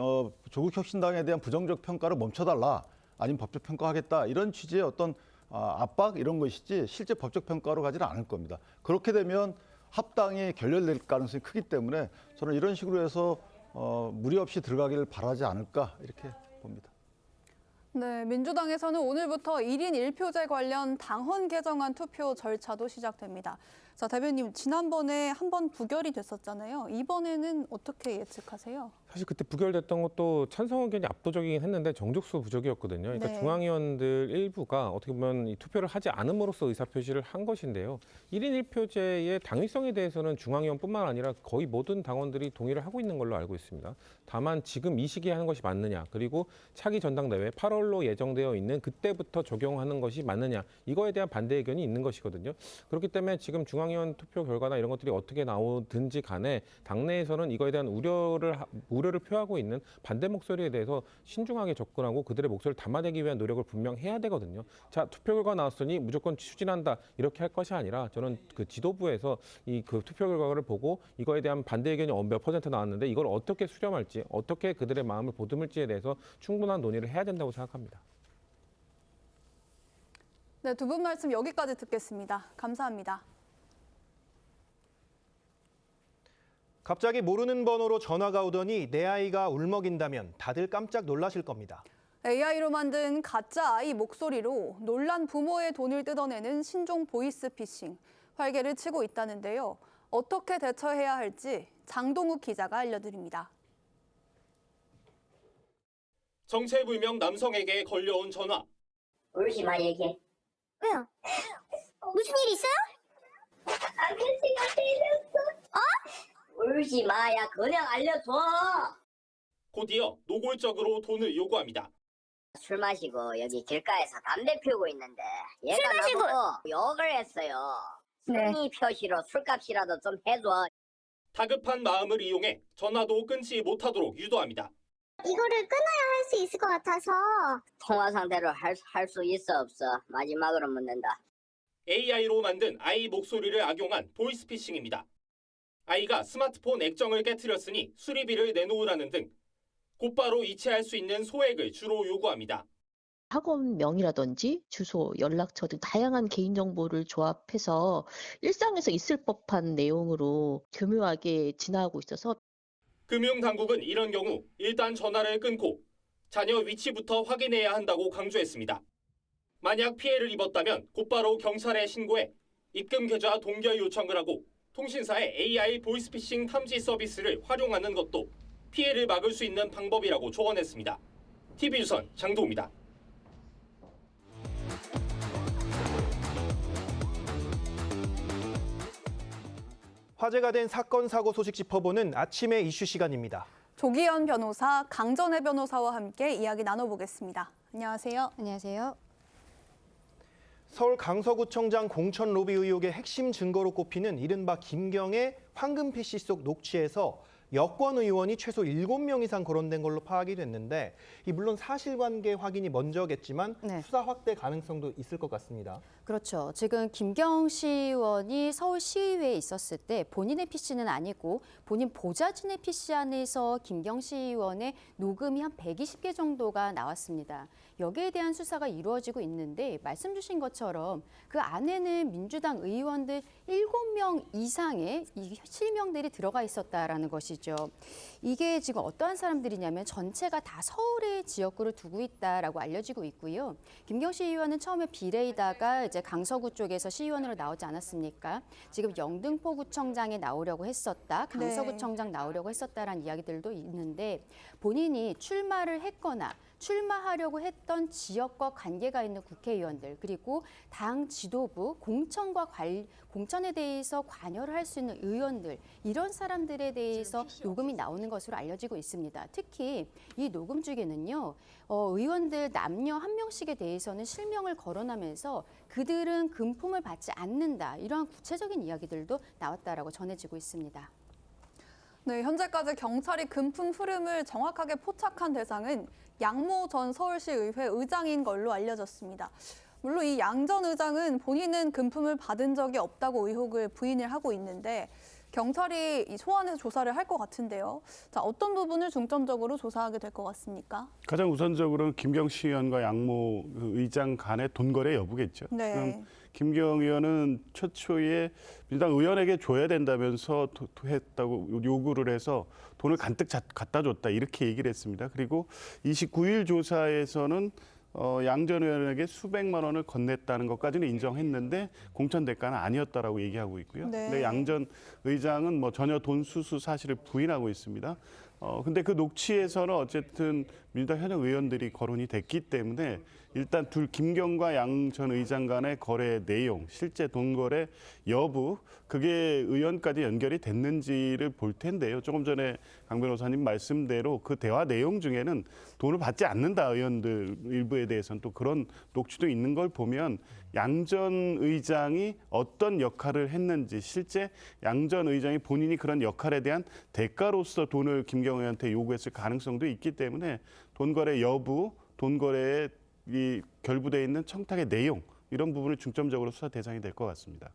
조국혁신당에 대한 부정적 평가를 멈춰달라. 아니면 법적 평가하겠다 이런 취지의 어떤 압박 이런 것이지 실제 법적 평가로 가지는 않을 겁니다. 그렇게 되면 합당이 결렬될 가능성이 크기 때문에 저는 이런 식으로 해서 무리 없이 들어가기를 바라지 않을까 이렇게 봅니다. 네, 민주당에서는 오늘부터 1인 1표제 관련 당헌 개정안 투표 절차도 시작됩니다. 자, 대변인 지난번에 한번 부결이 됐었잖아요. 이번에는 어떻게 예측하세요? 사실 그때 부결됐던 것도 찬성 의견이 압도적이긴 했는데 정족수 부족이었거든요. 그러니까 네. 중앙위원들 일부가 어떻게 보면 이 투표를 하지 않음으로써 의사표시를 한 것인데요. 1인 1표제의 당위성에 대해서는 중앙위원뿐만 아니라 거의 모든 당원들이 동의를 하고 있는 걸로 알고 있습니다. 다만 지금 이 시기에 하는 것이 맞느냐, 그리고 차기 전당대회 8월로 예정되어 있는 그때부터 적용하는 것이 맞느냐, 이거에 대한 반대 의견이 있는 것이거든요. 그렇기 때문에 지금 중앙위원 투표 결과나 이런 것들이 어떻게 나오든지 간에 당내에서는 이거에 대한 우려를 표하고 있는 반대 목소리에 대해서 신중하게 접근하고 그들의 목소리를 담아내기 위한 노력을 분명 해야 되거든요. 자, 투표 결과 나왔으니 무조건 추진한다 이렇게 할 것이 아니라 저는 그 지도부에서 그 투표 결과를 보고 이거에 대한 반대 의견이 몇 % 나왔는데 이걸 어떻게 수렴할지, 어떻게 그들의 마음을 보듬을지에 대해서 충분한 논의를 해야 된다고 생각합니다. 네, 두 분 말씀 여기까지 듣겠습니다. 감사합니다. 갑자기 모르는 번호로 전화가 오더니 내 아이가 울먹인다면 다들 깜짝 놀라실 겁니다. AI로 만든 가짜 아이 목소리로 놀란 부모의 돈을 뜯어내는 신종 보이스피싱, 활개를 치고 있다는데요. 어떻게 대처해야 할지 장동욱 기자가 알려드립니다. 정체불명 남성에게 걸려온 전화. 울지 마 얘기해. 왜요? 무슨 일 있어요? 아저씨가 때렸어. 어? 울지 마, 야 그냥 알려줘. 곧이어 노골적으로 돈을 요구합니다. 술 마시고 여기 길가에서 담배 피우고 있는데 얘가 술 마시고. 나보고 욕을 했어요. 네. 승리 표시로 술값이라도 좀 해줘. 다급한 마음을 이용해 전화도 끊지 못하도록 유도합니다. 이거를 끊어야 할 수 있을 것 같아서. 통화 상대로 할 수 있어 없어? 마지막으로 묻는다. AI로 만든 아이 목소리를 악용한 보이스피싱입니다. 아이가 스마트폰 액정을 깨트렸으니 수리비를 내놓으라는 등 곧바로 이체할 수 있는 소액을 주로 요구합니다. 학원명이라든지 주소, 연락처 등 다양한 개인정보를 조합해서 일상에서 있을 법한 내용으로 교묘하게 진화하고 있어서 금융당국은 이런 경우 일단 전화를 끊고 자녀 위치부터 확인해야 한다고 강조했습니다. 만약 피해를 입었다면 곧바로 경찰에 신고해 입금 계좌 동결 요청을 하고 통신사의 AI 보이스피싱 탐지 서비스를 활용하는 것도 피해를 막을 수 있는 방법이라고 조언했습니다. TV조선 장도우입니다. 화제가 된 사건, 사고 소식 짚어보는 아침의 이슈 시간입니다. 조기현 변호사, 강전혜 변호사와 함께 이야기 나눠보겠습니다. 안녕하세요. 안녕하세요. 서울 강서구청장 공천 로비 의혹의 핵심 증거로 꼽히는 이른바 김경의 황금 PC 속 녹취에서 여권 의원이 최소 7명 이상 거론된 걸로 파악이 됐는데 물론 사실관계 확인이 먼저겠지만 네. 수사 확대 가능성도 있을 것 같습니다. 그렇죠. 지금 김경시 의원이 서울시의회에 있었을 때 본인의 PC는 아니고 본인 보좌진의 PC 안에서 김경시 의원의 녹음이 한 120개 정도가 나왔습니다. 여기에 대한 수사가 이루어지고 있는데 말씀 주신 것처럼 그 안에는 민주당 의원들 7명 이상의 이 실명들이 들어가 있었다라는 것이죠. 이게 지금 어떠한 사람들이냐면 전체가 다 서울의 지역구를 두고 있다라고 알려지고 있고요. 김경시 의원은 처음에 비례이다가 이제 강서구 쪽에서 시의원으로 나오지 않았습니까? 지금 영등포구청장에 나오려고 했었다, 강서구청장 나오려고 했었다라는 이야기들도 있는데 본인이 출마를 했거나 출마하려고 했던 지역과 관계가 있는 국회의원들 그리고 당 지도부, 공천에 대해서 관여를 할 수 있는 의원들 이런 사람들에 대해서 녹음이 나오는 것으로 알려지고 있습니다. 특히 이 녹음 중에는요. 의원들 남녀 한 명씩에 대해서는 실명을 거론하면서 그들은 금품을 받지 않는다. 이러한 구체적인 이야기들도 나왔다라고 전해지고 있습니다. 네, 현재까지 경찰이 금품 흐름을 정확하게 포착한 대상은 양모 전 서울시의회 의장인 걸로 알려졌습니다. 물론 이 양 전 의장은 본인은 금품을 받은 적이 없다고 의혹을 부인을 하고 있는데 경찰이 소환해서 조사를 할 것 같은데요. 자, 어떤 부분을 중점적으로 조사하게 될 것 같습니까? 가장 우선적으로는 김경시 의원과 양모 의장 간의 돈거래 여부겠죠. 네. 지금 김경 의원은 최초에 민주당 의원에게 줘야 된다면서 했다고 요구를 해서 돈을 간뜩 갖다 줬다 이렇게 얘기를 했습니다. 그리고 29일 조사에서는 양 전 의원에게 수백만 원을 건넸다는 것까지는 인정했는데 공천 대가는 아니었다라고 얘기하고 있고요. 네. 근데 양 전 의장은 전혀 돈 수수 사실을 부인하고 있습니다. 근데 그 녹취에서는 어쨌든 민주당 현역 의원들이 거론이 됐기 때문에 일단 김경과 양 전 의장 간의 거래 내용, 실제 돈 거래 여부, 그게 의원까지 연결이 됐는지를 볼 텐데요. 조금 전에 강 변호사님 말씀대로 그 대화 내용 중에는 돈을 받지 않는다 의원들 일부에 대해서는 또 그런 녹취도 있는 걸 보면 양 전 의장이 어떤 역할을 했는지 실제 양 전 의장이 본인이 그런 역할에 대한 대가로서 돈을 김경 의원한테 요구했을 가능성도 있기 때문에 돈 거래 여부, 돈 거래에 이 결부되어 있는 청탁의 내용 이런 부분을 중점적으로 수사 대상이 될 것 같습니다.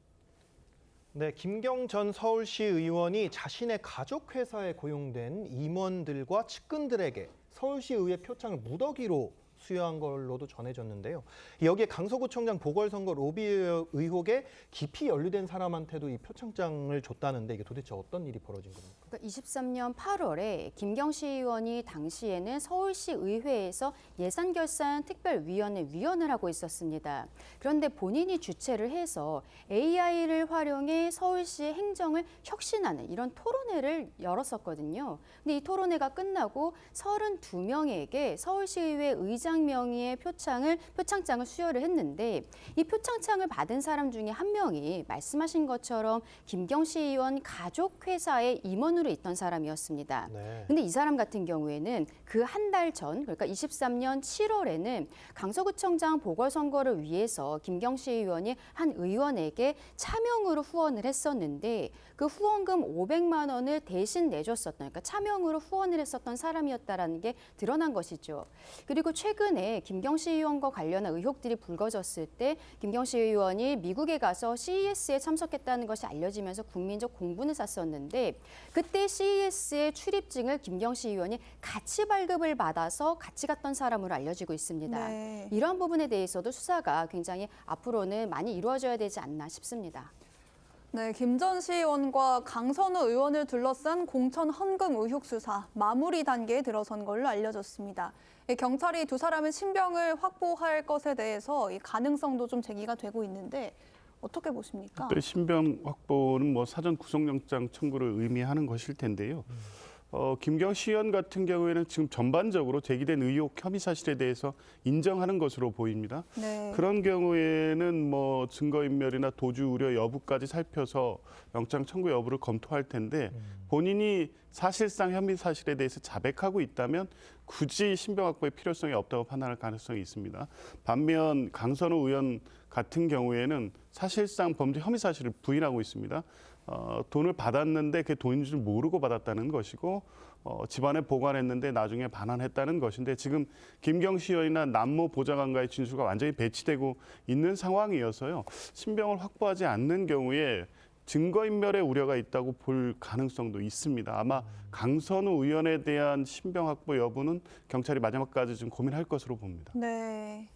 네, 김경 전 서울시 의원이 자신의 가족 회사에 고용된 임원들과 측근들에게 서울시의회 표창을 무더기로 수여한 걸로도 전해졌는데요. 여기에 강서구청장 보궐선거 로비 의혹에 깊이 연루된 사람한테도 이 표창장을 줬다는데 이게 도대체 어떤 일이 벌어진 겁니까? 그러니까 23년 8월에 김경시 의원이 당시에는 서울시의회에서 예산결산특별위원회 위원을 하고 있었습니다. 그런데 본인이 주최를 해서 AI를 활용해 서울시의 행정을 혁신하는 이런 토론회를 열었었거든요. 근데 이 토론회가 끝나고 32명에게 서울시의회 의장 명의의 표창장을 수여를 했는데 이 표창장을 받은 사람 중에 한 명이 말씀하신 것처럼 김경시 의원 가족 회사의 임원으로 있던 사람이었습니다. 네. 근데 이 사람 같은 경우에는 그 한 달 전, 그러니까 23년 7월에는 강서구청장 보궐선거를 위해서 김경시 의원이 한 의원에게 차명으로 후원을 했었는데 그 후원금 500만 원을 대신 내줬었던, 그러니까 차명으로 후원을 했었던 사람이었다라는 게 드러난 것이죠. 그리고 최근에 김경시 의원과 관련한 의혹들이 불거졌을 때 김경시 의원이 미국에 가서 CES에 참석했다는 것이 알려지면서 국민적 공분을 샀었는데 그때 CES의 출입증을 김경시 의원이 같이 발급을 받아서 같이 갔던 사람으로 알려지고 있습니다. 네. 이러한 부분에 대해서도 수사가 굉장히 앞으로는 많이 이루어져야 되지 않나 싶습니다. 네, 김 전 시의원과 강선우 의원을 둘러싼 공천 헌금 의혹 수사 마무리 단계에 들어선 걸로 알려졌습니다. 경찰이 두 사람의 신병을 확보할 것에 대해서 이 가능성도 좀 제기가 되고 있는데 어떻게 보십니까? 신병 확보는 사전 구속영장 청구를 의미하는 것일 텐데요. 김경시 의원 같은 경우에는 지금 전반적으로 제기된 의혹 혐의 사실에 대해서 인정하는 것으로 보입니다. 네. 그런 경우에는 증거인멸이나 도주 우려 여부까지 살펴서 영장 청구 여부를 검토할 텐데 본인이 사실상 혐의 사실에 대해서 자백하고 있다면 굳이 신병 확보의 필요성이 없다고 판단할 가능성이 있습니다. 반면 강선우 의원 같은 경우에는 사실상 범죄 혐의 사실을 부인하고 있습니다. 돈을 받았는데 그게 돈인 줄 모르고 받았다는 것이고 집안에 보관했는데 나중에 반환했다는 것인데 지금 김경시 의원이나 남모 보좌관과의 진술과 완전히 배치되고 있는 상황이어서요. 신병을 확보하지 않는 경우에 증거인멸의 우려가 있다고 볼 가능성도 있습니다. 아마 강선우 의원에 대한 신병 확보 여부는 경찰이 마지막까지 좀 고민할 것으로 봅니다. 네.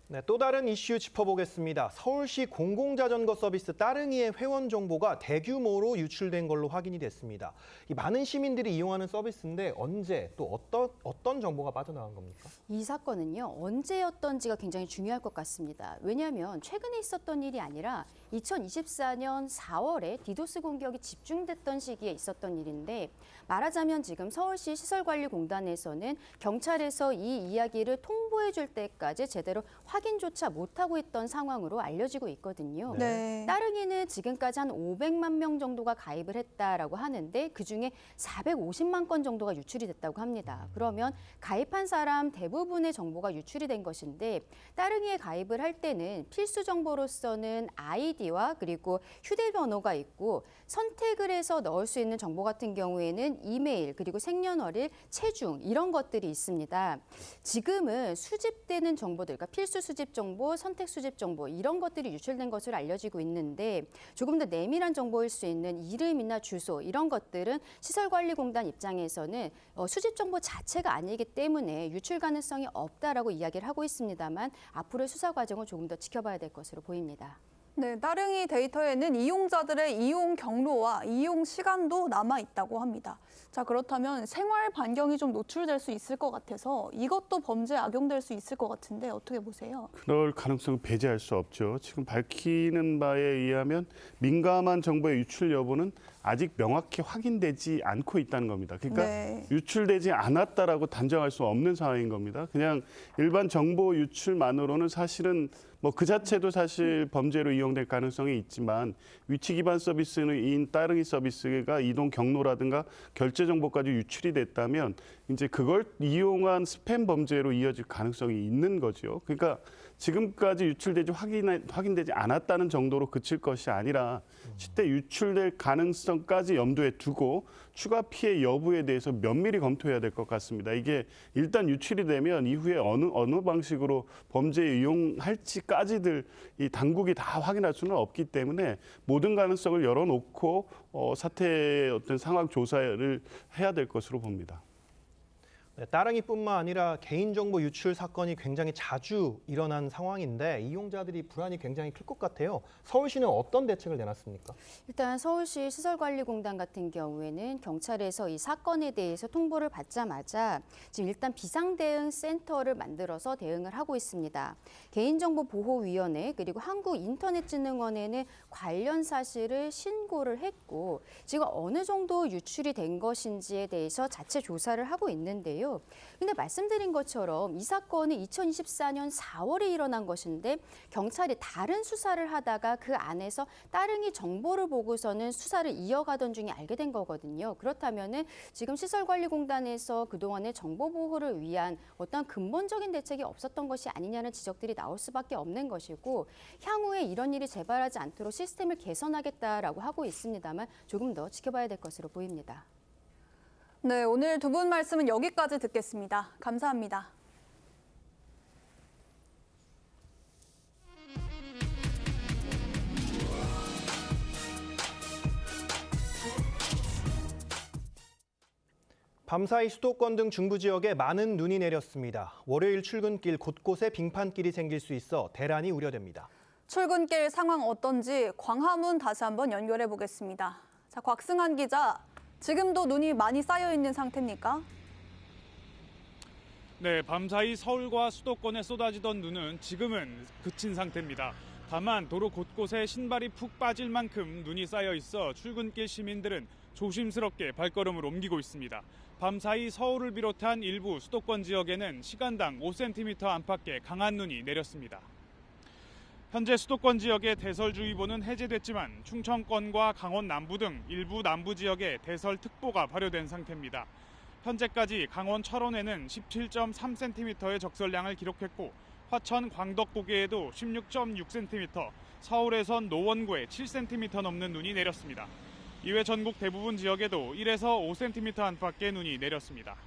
네, 또 다른 이슈 짚어보겠습니다. 서울시 공공자전거 서비스 따릉이의 회원 정보가 대규모로 유출된 걸로 확인이 됐습니다. 이 많은 시민들이 이용하는 서비스인데 언제 또 어떤 정보가 빠져나간 겁니까? 이 사건은요, 언제였던지가 굉장히 중요할 것 같습니다. 왜냐하면 최근에 있었던 일이 아니라 2024년 4월에 디도스 공격이 집중됐던 시기에 있었던 일인데 말하자면 지금 서울시 시설관리공단에서는 경찰에서 이 이야기를 통보해 줄 때까지 제대로 확인조차 못하고 있던 상황으로 알려지고 있거든요. 네. 따릉이는 지금까지 한 500만 명 정도가 가입을 했다라고 하는데 그중에 450만 건 정도가 유출이 됐다고 합니다. 그러면 가입한 사람 대부분의 정보가 유출이 된 것인데 따릉이에 가입을 할 때는 필수 정보로서는 아이디와 그리고 휴대번호가 있고 선택을 해서 넣을 수 있는 정보 같은 경우에는 이메일 그리고 생년월일, 체중 이런 것들이 있습니다. 지금은 수집되는 정보들, 그러니까 필수 수집 정보, 선택 수집 정보 이런 것들이 유출된 것으로 알려지고 있는데 조금 더 내밀한 정보일 수 있는 이름이나 주소 이런 것들은 시설관리공단 입장에서는 수집 정보 자체가 아니기 때문에 유출 가능성이 없다라고 이야기를 하고 있습니다만 앞으로의 수사 과정을 조금 더 지켜봐야 될 것으로 보입니다. 네, 따릉이 데이터에는 이용자들의 이용 경로와 이용 시간도 남아 있다고 합니다. 자, 그렇다면 생활 반경이 좀 노출될 수 있을 것 같아서 이것도 범죄에 악용될 수 있을 것 같은데 어떻게 보세요? 그럴 가능성을 배제할 수 없죠. 지금 밝히는 바에 의하면 민감한 정보의 유출 여부는 아직 명확히 확인되지 않고 있다는 겁니다. 그러니까 네. 유출되지 않았다라고 단정할 수 없는 상황인 겁니다. 그냥 일반 정보 유출만으로는 사실은 뭐 그 자체도 사실 범죄로 이용될 가능성이 있지만 위치 기반 서비스인 따릉이 서비스가 이동 경로라든가 결제 정보까지 유출이 됐다면 이제 그걸 이용한 스팸 범죄로 이어질 가능성이 있는 거죠. 그러니까 지금까지 유출되지 확인되지 않았다는 정도로 그칠 것이 아니라 실제 유출될 가능성까지 염두에 두고 추가 피해 여부에 대해서 면밀히 검토해야 될 것 같습니다. 이게 일단 유출이 되면 이후에 어느 방식으로 범죄에 이용할지까지들 이 당국이 다 확인할 수는 없기 때문에 모든 가능성을 열어놓고 사태의 어떤 상황 조사를 해야 될 것으로 봅니다. 네, 따릉이뿐만 아니라 개인정보 유출 사건이 굉장히 자주 일어난 상황인데 이용자들이 불안이 굉장히 클 것 같아요. 서울시는 어떤 대책을 내놨습니까? 일단 서울시 시설관리공단 같은 경우에는 경찰에서 이 사건에 대해서 통보를 받자마자 지금 일단 비상대응센터를 만들어서 대응을 하고 있습니다. 개인정보보호위원회 그리고 한국인터넷진흥원에는 관련 사실을 신고를 했고 지금 어느 정도 유출이 된 것인지에 대해서 자체 조사를 하고 있는데요. 근데 말씀드린 것처럼 이 사건은 2024년 4월에 일어난 것인데 경찰이 다른 수사를 하다가 그 안에서 따릉이 정보를 보고서는 수사를 이어가던 중에 알게 된 거거든요. 그렇다면은 지금 시설관리공단에서 그동안의 정보 보호를 위한 어떤 근본적인 대책이 없었던 것이 아니냐는 지적들이 나올 수밖에 없는 것이고 향후에 이런 일이 재발하지 않도록 시스템을 개선하겠다라고 하고 있습니다만 조금 더 지켜봐야 될 것으로 보입니다. 네, 오늘 두 분 말씀은 여기까지 듣겠습니다. 감사합니다. 밤사이 수도권 등 중부 지역에 많은 눈이 내렸습니다. 월요일 출근길 곳곳에 빙판길이 생길 수 있어 대란이 우려됩니다. 출근길 상황 어떤지 광화문 다시 한번 연결해 보겠습니다. 자, 곽승한 기자. 지금도 눈이 많이 쌓여 있는 상태입니까? 네, 밤사이 서울과 수도권에 쏟아지던 눈은 지금은 그친 상태입니다. 다만 도로 곳곳에 신발이 푹 빠질 만큼 눈이 쌓여 있어 출근길 시민들은 조심스럽게 발걸음을 옮기고 있습니다. 밤사이 서울을 비롯한 일부 수도권 지역에는 시간당 5cm 안팎의 강한 눈이 내렸습니다. 현재 수도권 지역의 대설주의보는 해제됐지만 충청권과 강원 남부 등 일부 남부 지역에 대설특보가 발효된 상태입니다. 현재까지 강원 철원에는 17.3cm의 적설량을 기록했고 화천 광덕고개에도 16.6cm, 서울에선 노원구에 7cm 넘는 눈이 내렸습니다. 이외 전국 대부분 지역에도 1에서 5cm 안팎의 눈이 내렸습니다.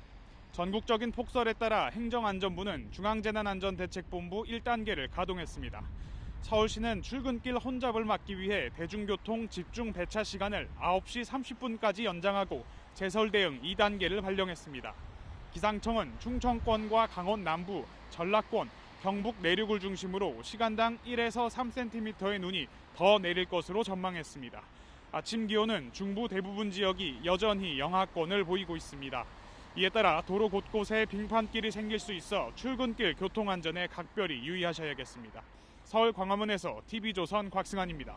전국적인 폭설에 따라 행정안전부는 중앙재난안전대책본부 1단계를 가동했습니다. 서울시는 출근길 혼잡을 막기 위해 대중교통 집중 배차 시간을 9시 30분까지 연장하고 제설 대응 2단계를 발령했습니다. 기상청은 충청권과 강원 남부, 전라권, 경북 내륙을 중심으로 시간당 1에서 3cm의 눈이 더 내릴 것으로 전망했습니다. 아침 기온은 중부 대부분 지역이 여전히 영하권을 보이고 있습니다. 이에 따라 도로 곳곳에 빙판길이 생길 수 있어 출근길 교통안전에 각별히 유의하셔야겠습니다. 서울 광화문에서 TV조선 곽승환입니다.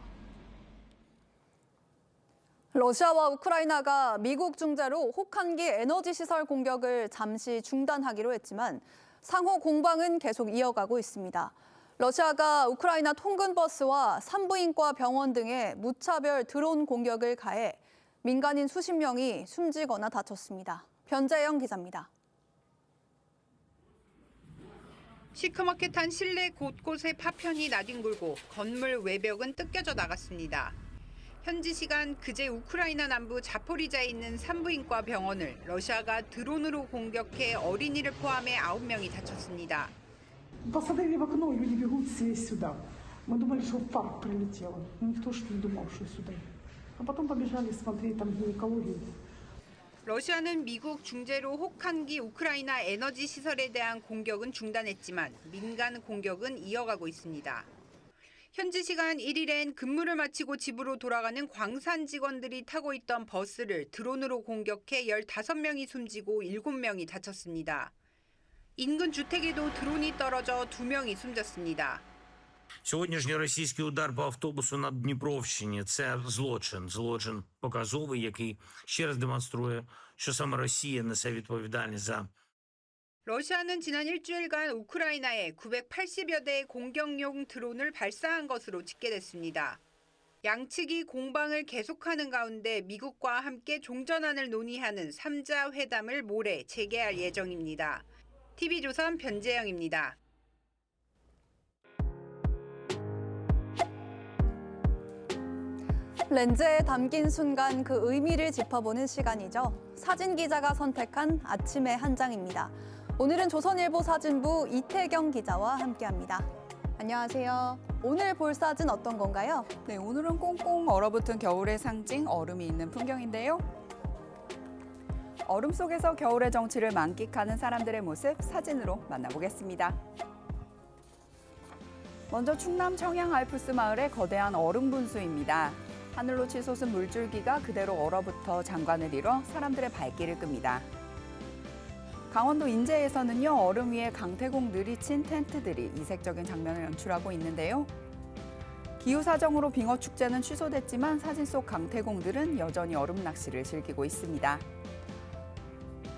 러시아와 우크라이나가 미국 중재로 혹한기 에너지 시설 공격을 잠시 중단하기로 했지만 상호 공방은 계속 이어가고 있습니다. 러시아가 우크라이나 통근버스와 산부인과 병원 등에 무차별 드론 공격을 가해 민간인 수십 명이 숨지거나 다쳤습니다. 변재영 기자입니다. 시커멓게 실내 곳곳에 파편이 나뒹굴고 건물 외벽은 뜯겨져 나갔습니다. 현지 시간 그제 우크라이나 남부 자포리자에 있는 산부인과 병원을 러시아가 드론으로 공격해 어린이를 포함해 9명이 다쳤습니다. Посмотрели в окно, и люди бегут все сюда. Мы думали, что фарк прилетело. Никто ж не думал, что сюда. А потом побежали смотреть там гинекологию. 러시아는 미국 중재로 혹한기 우크라이나 에너지 시설에 대한 공격은 중단했지만 민간 공격은 이어가고 있습니다. 현지 시간 1일엔 근무를 마치고 집으로 돌아가는 광산 직원들이 타고 있던 버스를 드론으로 공격해 15명이 숨지고 7명이 다쳤습니다. 인근 주택에도 드론이 떨어져 2명이 숨졌습니다. Сьогоднішній російський удар по автобусу на Дніпровщині – це злочин показовий, який ще раз демонструє, що саме Росія несе відповідальність за 러시아는 지난 일주일간 우크라이나에 980여 대의 공격용 드론을 발사한 것으로 집계됐습니다. 양측이 공방을 계속하는 가운데 미국과 함께 종전안을 논의하는 3자 회담을 모레 재개할 예정입니다. TV조선 변재영입니다. 렌즈에 담긴 순간 그 의미를 짚어보는 시간이죠. 사진 기자가 선택한 아침의 한 장입니다. 오늘은 조선일보 사진부 이태경 기자와 함께합니다. 안녕하세요. 오늘 볼 사진 어떤 건가요? 네, 오늘은 꽁꽁 얼어붙은 겨울의 상징 얼음이 있는 풍경인데요. 얼음 속에서 겨울의 정취를 만끽하는 사람들의 모습 사진으로 만나보겠습니다. 먼저 충남 청양 알프스 마을의 거대한 얼음 분수입니다. 하늘로 치솟은 물줄기가 그대로 얼어붙어 장관을 이뤄 사람들의 발길을 끕니다. 강원도 인제에서는요, 얼음 위에 강태공 느리친 텐트들이 이색적인 장면을 연출하고 있는데요. 기후 사정으로 빙어 축제는 취소됐지만 사진 속 강태공들은 여전히 얼음 낚시를 즐기고 있습니다.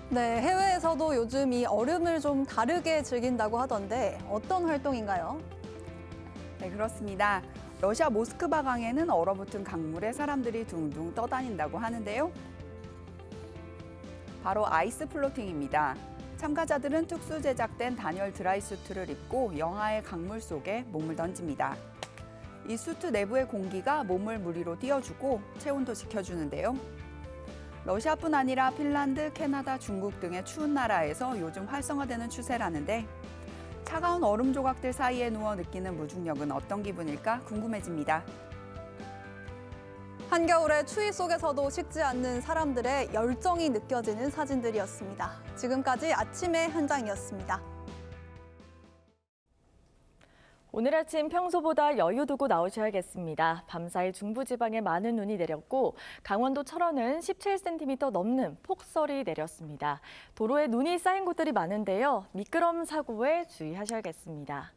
네, 해외에서도 요즘 이 얼음을 좀 다르게 즐긴다고 하던데 어떤 활동인가요? 네, 그렇습니다. 러시아 모스크바 강에는 얼어붙은 강물에 사람들이 둥둥 떠다닌다고 하는데요. 바로 아이스 플로팅입니다. 참가자들은 특수 제작된 단열 드라이 수트를 입고 영하의 강물 속에 몸을 던집니다. 이 수트 내부의 공기가 몸을 물 위로 띄워주고 체온도 지켜주는데요. 러시아뿐 아니라 핀란드, 캐나다, 중국 등의 추운 나라에서 요즘 활성화되는 추세라는데 차가운 얼음 조각들 사이에 누워 느끼는 무중력은 어떤 기분일까 궁금해집니다. 한겨울의 추위 속에서도 식지 않는 사람들의 열정이 느껴지는 사진들이었습니다. 지금까지 아침의 한 장이었습니다. 오늘 아침 평소보다 여유 두고 나오셔야겠습니다. 밤사이 중부지방에 많은 눈이 내렸고 강원도 철원은 17cm 넘는 폭설이 내렸습니다. 도로에 눈이 쌓인 곳들이 많은데요. 미끄럼 사고에 주의하셔야겠습니다.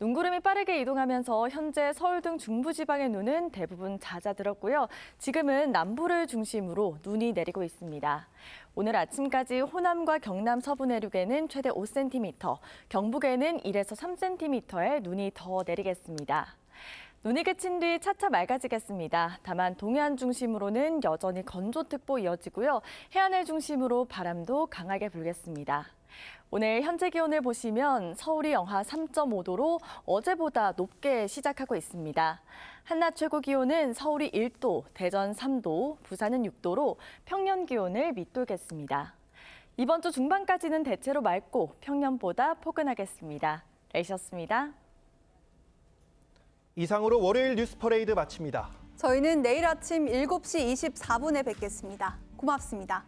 눈구름이 빠르게 이동하면서 현재 서울 등 중부지방의 눈은 대부분 잦아들었고요. 지금은 남부를 중심으로 눈이 내리고 있습니다. 오늘 아침까지 호남과 경남 서부 내륙에는 최대 5cm, 경북에는 1에서 3cm의 눈이 더 내리겠습니다. 눈이 그친 뒤 차차 맑아지겠습니다. 다만 동해안 중심으로는 여전히 건조특보 이어지고요. 해안을 중심으로 바람도 강하게 불겠습니다. 오늘 현재 기온을 보시면 서울이 영하 3.5도로 어제보다 높게 시작하고 있습니다. 한낮 최고 기온은 서울이 1도, 대전 3도, 부산은 6도로 평년 기온을 밑돌겠습니다. 이번 주 중반까지는 대체로 맑고 평년보다 포근하겠습니다. 레이셨습니다. 이상으로 월요일 뉴스 퍼레이드 마칩니다. 저희는 내일 아침 7시 24분에 뵙겠습니다. 고맙습니다.